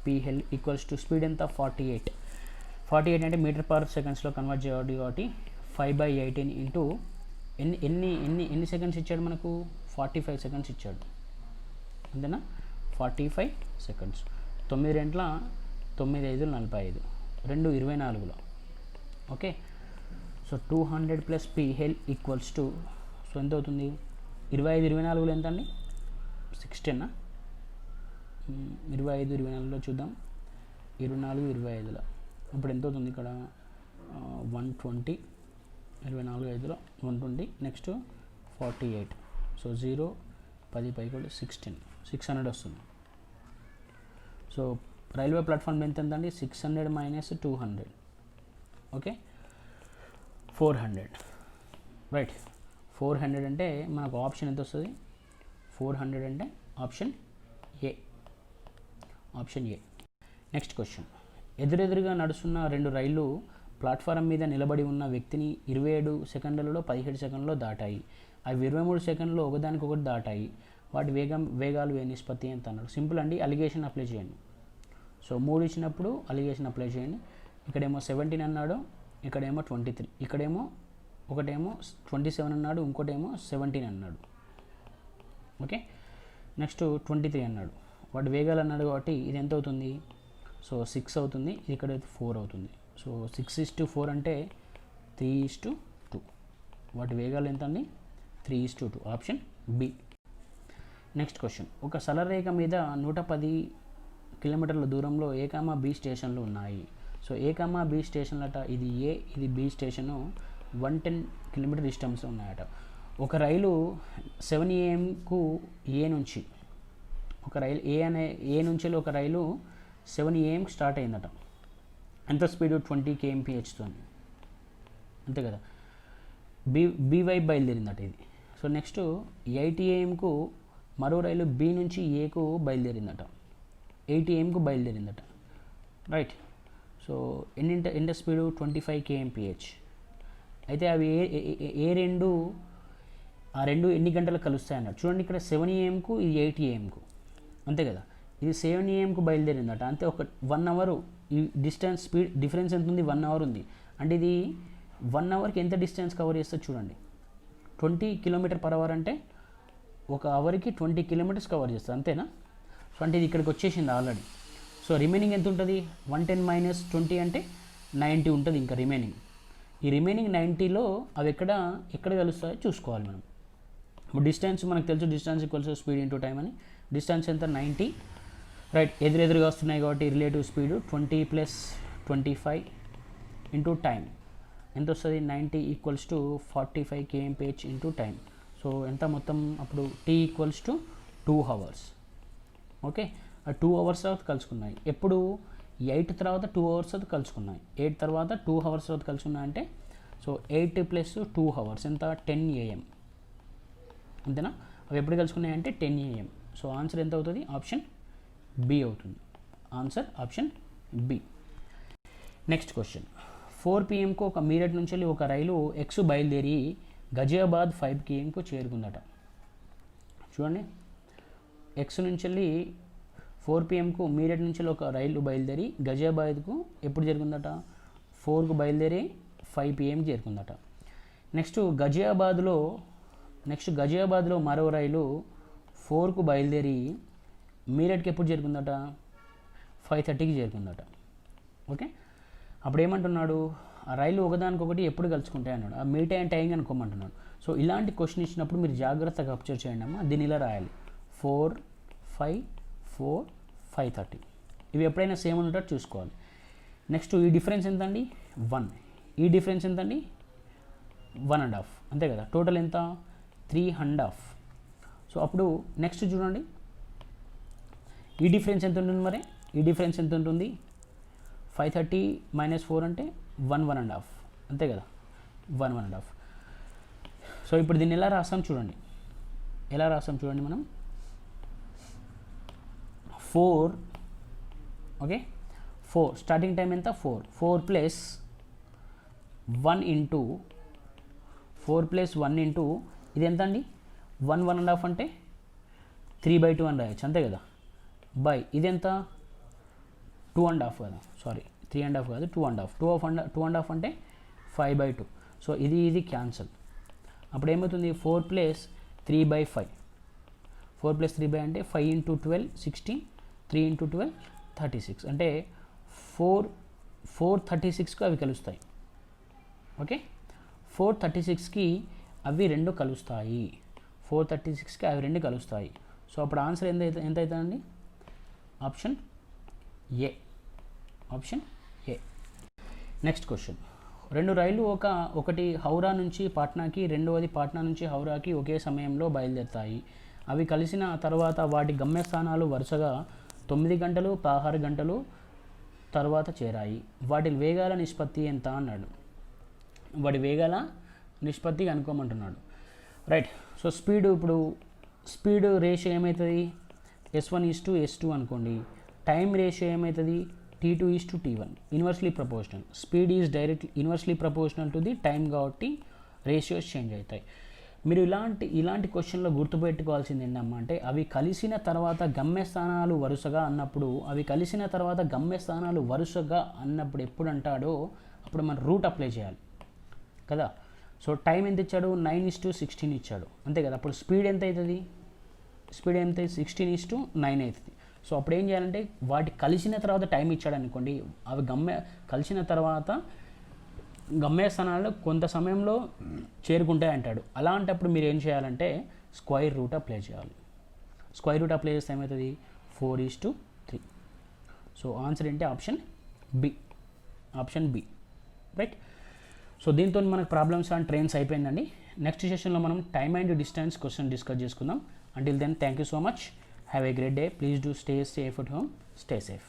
PL ఈక్వల్స్ టు స్పీడ్ ఎంత 48 అంటే మీటర్ పర్ సెకండ్స్లో కన్వర్ట్ చేయాలి కాబట్టి 5/18 ఇంటూ ఎన్ని సెకండ్స్ ఇచ్చాడు మనకు 45 సెకండ్స్ ఇచ్చాడు అంతేనా. 45 సెకండ్స్ 9 గంటల 9 5 45 2 24లో okay. So 200 plus PL equals to so ఎంత అవుతుంది 25 24లో ఎంత అండి 16 25 24లో చూద్దాం 24 25లో ఇప్పుడు ఎంత అవుతుంది ఇక్కడ 120 24 5లో 120 నెక్స్ట్ 48 సో 0 10 పైకి 600 వస్తుంది. సో రైల్వే ప్లాట్ఫామ్ ఎంత ఎంతండి 600 మైనస్ 200 ఓకే 400 రైట్. 400 అంటే మనకు ఆప్షన్ ఎంత వస్తుంది 400 అంటే ఆప్షన్ ఏ. నెక్స్ట్ క్వశ్చన్, ఎదురెదురుగా నడుస్తున్న 2 రైళ్లు ప్లాట్ఫారం మీద నిలబడి ఉన్న వ్యక్తిని 27 సెకండ్లలో 17 సెకండ్లలో దాటాయి. అవి 23 సెకండ్లో ఒకదానికొకటి దాటాయి. వాటి వేగాలు ఏ నిష్పత్తి ఎంత అన్నాడు. సింపుల్ అండి, అలిగేషన్ అప్లై చేయండి. సో 3 ఇచ్చినప్పుడు అలిగేషన్ అప్లై చేయండి. ఇక్కడేమో 17 అన్నాడు, ఇక్కడేమో 23, ఇక్కడేమో ఒకటేమో 27 అన్నాడు, ఇంకోటేమో 17 అన్నాడు ఓకే. నెక్స్ట్ 23 అన్నాడు, వాటి వేగాలు అన్నాడు కాబట్టి ఇది ఎంత అవుతుంది సో 6 అవుతుంది, ఇది ఇక్కడ 4 అవుతుంది. సో 6:4 అంటే 3:2. వాటి వేగాలు ఎంత అండి 3:2 ఆప్షన్ బి. నెక్స్ట్ క్వశ్చన్, ఒక సరళరేఖ మీద 110 కిలోమీటర్ల దూరంలో A, B స్టేషన్లు ఉన్నాయి. సో A, B స్టేషన్లట, ఇది A ఇది B స్టేషను 110 కిలోమీటర్ డిస్టెన్స్ ఉన్నాయట. ఒక రైలు 7 AM A నుంచి ఒక రైలు ఏ నుంచి ఒక రైలు 7 AM స్టార్ట్ అయిందట. ఎంత స్పీడ్ 20 kmph అంతే కదా. బి వైపు బయలుదేరిందట ఇది. సో నెక్స్ట్ 8 AM మరో రైలు B నుంచి Aకు బయలుదేరిందట, 8 AM బయలుదేరిందట రైట్. సో ఎంత స్పీడు 25 kmph. అయితే అవి ఏ రెండు ఎన్ని గంటలకు కలుస్తాయి అన్నాడు. చూడండి ఇక్కడ 7 AM ఇది 8 AM అంతే కదా. ఇది 7 AM బయలుదేరిందట, అంతే ఒక 1 అవర్ ఈ డిస్టెన్స్ స్పీడ్ డిఫరెన్స్ ఎంత ఉంది 1 అవర్ ఉంది. అంటే ఇది 1 అవర్కి ఎంత డిస్టెన్స్ కవర్ చేస్తుంది చూడండి 20 km/h అంటే ఒక అవర్కి 20 kilometers కవర్ చేస్తుంది అంతేనా. సో అంటే ఇది ఇక్కడికి వచ్చేసింది ఆల్రెడీ. సో రిమైనింగ్ ఎంత ఉంటుంది 110 మైనస్ 20 అంటే 90 ఉంటుంది ఇంకా రిమైనింగ్. ఈ రిమైనింగ్ 90లో అవి ఎక్కడ కలుస్తాయో చూసుకోవాలి మనం. ఇప్పుడు డిస్టెన్స్ మనకు తెలుసు, distance equals speed into time అని. డిస్టెన్స్ ఎంత 90 రైట్. ఎదురెదురుగా వస్తున్నాయి కాబట్టి రిలేటివ్ స్పీడ్ 20 + 25 ఇంటూ టైం ఎంత వస్తుంది 90 = 45 kmph ఇంటూ టైం. సో ఎంత మొత్తం అప్పుడు T = 2 hours ఓకే. ఆ 2 hours తర్వాత కలుసుకున్నాయి. ఎప్పుడు 8 తర్వాత 2 hours తర్వాత కలుసుకున్నాయి. 8 తర్వాత 2 hours తర్వాత కలుసుకున్నాయి అంటే సో 8 + 2 hours ఎంత 10 AM అంతేనా. అవి ఎప్పుడు కలుసుకున్నాయి అంటే 10 AM. సో ఆన్సర్ ఎంత అవుతుంది ఆప్షన్ బి అవుతుంది. Answer option B. Next question, 4 PM ఒక మీరట్ నుంచి వెళ్ళి ఒక రైలు X బయలుదేరి గజియాబాద్ 5 PM చేరుకుందట. చూడండి X నుంచి వెళ్ళి 4 PM మీరట్ నుంచి ఒక రైలు బయలుదేరి గజియాబాద్కు ఎప్పుడు చేరుకుందట 4కు బయలుదేరి 5 PM చేరుకుందట. నెక్స్ట్ గజియాబాద్లో మరో రైలు 4కు బయలుదేరి మీరట్కి ఎప్పుడు చేరుకుందట 5:30కి చేరుకుందట ఓకే. అప్పుడు ఏమంటున్నాడు ఆ రైలు ఒకదానికొకటి ఎప్పుడు కలుసుకుంటాయి అన్నాడు. ఆ మీట్ అయిన టైం అనుకోమంటున్నాడు. సో ఇలాంటి క్వశ్చన్ ఇచ్చినప్పుడు మీరు జాగ్రత్తగా అబ్జర్వ్ చేయండి అమ్మా. దీన్ని ఇలా రాయాలి 4, 5, 4, 5:30 ఇవి ఎప్పుడైనా సేమ్ ఉన్నట్టు చూసుకోవాలి. నెక్స్ట్ ఈ డిఫరెన్స్ ఎంత అండి 1, ఈ డిఫరెన్స్ ఎంత అండి 1.5, అంతే కదా. టోటల్ ఎంత 3.5. సో అప్పుడు నెక్స్ట్ చూడండి ఈ డిఫరెన్స్ ఎంత ఉంటుంది మరి, ఈ డిఫరెన్స్ ఎంత ఉంటుంది 530 - 4 అంటే 1.5, అంతే కదా 1.5. సో ఇప్పుడు దీన్ని ఎలా రాస్తాం చూడండి, ఎలా రాస్తాం చూడండి మనం 4, ఓకే 4 స్టార్టింగ్ టైం ఎంత 4 ప్లస్ 1 ఇంటూ 4 + 1 ఇంటూ ఇది ఎంత అండి 1.5 అంటే 3/2 అని రాయొచ్చు, అంతే కదా. బై ఇది ఎంత 2.5 కదా, సారీ 3.5 కాదు 2.5, 2.5 అంటే 5/2. సో ఇది క్యాన్సల్. అప్పుడు ఏమవుతుంది 4 + 3/5, 4 + 3 అంటే 5 × 12 16, 3 × 12 36, అంటే 436కి అవి కలుస్తాయి. ఓకే 436కి అవి రెండు కలుస్తాయి, 436కి అవి రెండు కలుస్తాయి. సో అప్పుడు ఆన్సర్ ఎంత అవుతుందండి, option A, option A. Next question, రెండు రైళ్లు ఒకటి హౌరా నుంచి పాట్నాకి, రెండవది పాట్నా నుంచి హౌరాకి ఒకే సమయంలో బయలుదేరుతాయి. అవి కలిసిన తర్వాత వాటి గమ్యస్థానాలు వరుసగా 9 గంటలు 16 గంటలు తర్వాత చేరాయి. వాటి వేగాల నిష్పత్తి ఎంత అన్నాడు. వాటి వేగాల నిష్పత్తి కనుక్కోమంటున్నాడు. రైట్. సో ఇప్పుడు స్పీడ్ రేషియో ఏమవుతుంది S1:S2 అనుకోండి. టైం రేషియో ఏమవుతుంది T2:T1, inversely proportional. Speed is directly inversely proportional to the time కాబట్టి రేషియోస్ చేంజ్ అవుతాయి. మీరు ఇలాంటి క్వశ్చన్లో గుర్తుపెట్టుకోవాల్సింది ఏంటమ్మా అంటే అవి కలిసిన తర్వాత గమ్యస్థానాలు వరుసగా అన్నప్పుడు, ఎప్పుడు అంటాడో అప్పుడు మనం రూట్ అప్లై చేయాలి కదా. సో టైం ఎంత ఇచ్చాడు 9:16 ఇచ్చాడు, అంతే కదా. అప్పుడు స్పీడ్ ఎంత అవుతుంది, స్పీడ్ ఎంత 16:9 అవుతుంది. సో అప్పుడు ఏం చేయాలంటే వాటి కలిసిన తర్వాత టైం ఇచ్చాడు అనుకోండి, అవి కలిసిన తర్వాత గమ్యస్థానాల్లో కొంత సమయంలో చేరుకుంటాయి అంటాడు. అలాంటప్పుడు మీరు ఏం చేయాలంటే స్క్వేర్ రూట్ అప్లై చేయాలి. స్క్వేర్ రూట్ అప్లై చేస్తే ఏమవుతుంది 4:3. సో ఆన్సర్ ఏంటి option B, option B. Right. So దీంతో మనకు ప్రాబ్లమ్స్ అండ్ ట్రైన్స్ అయిపోయిందండి. నెక్స్ట్ సెషన్లో మనం time and distance question discuss చేసుకుందాం. Until then, thank you so much. Have a great day. Please do stay safe at home. Stay safe.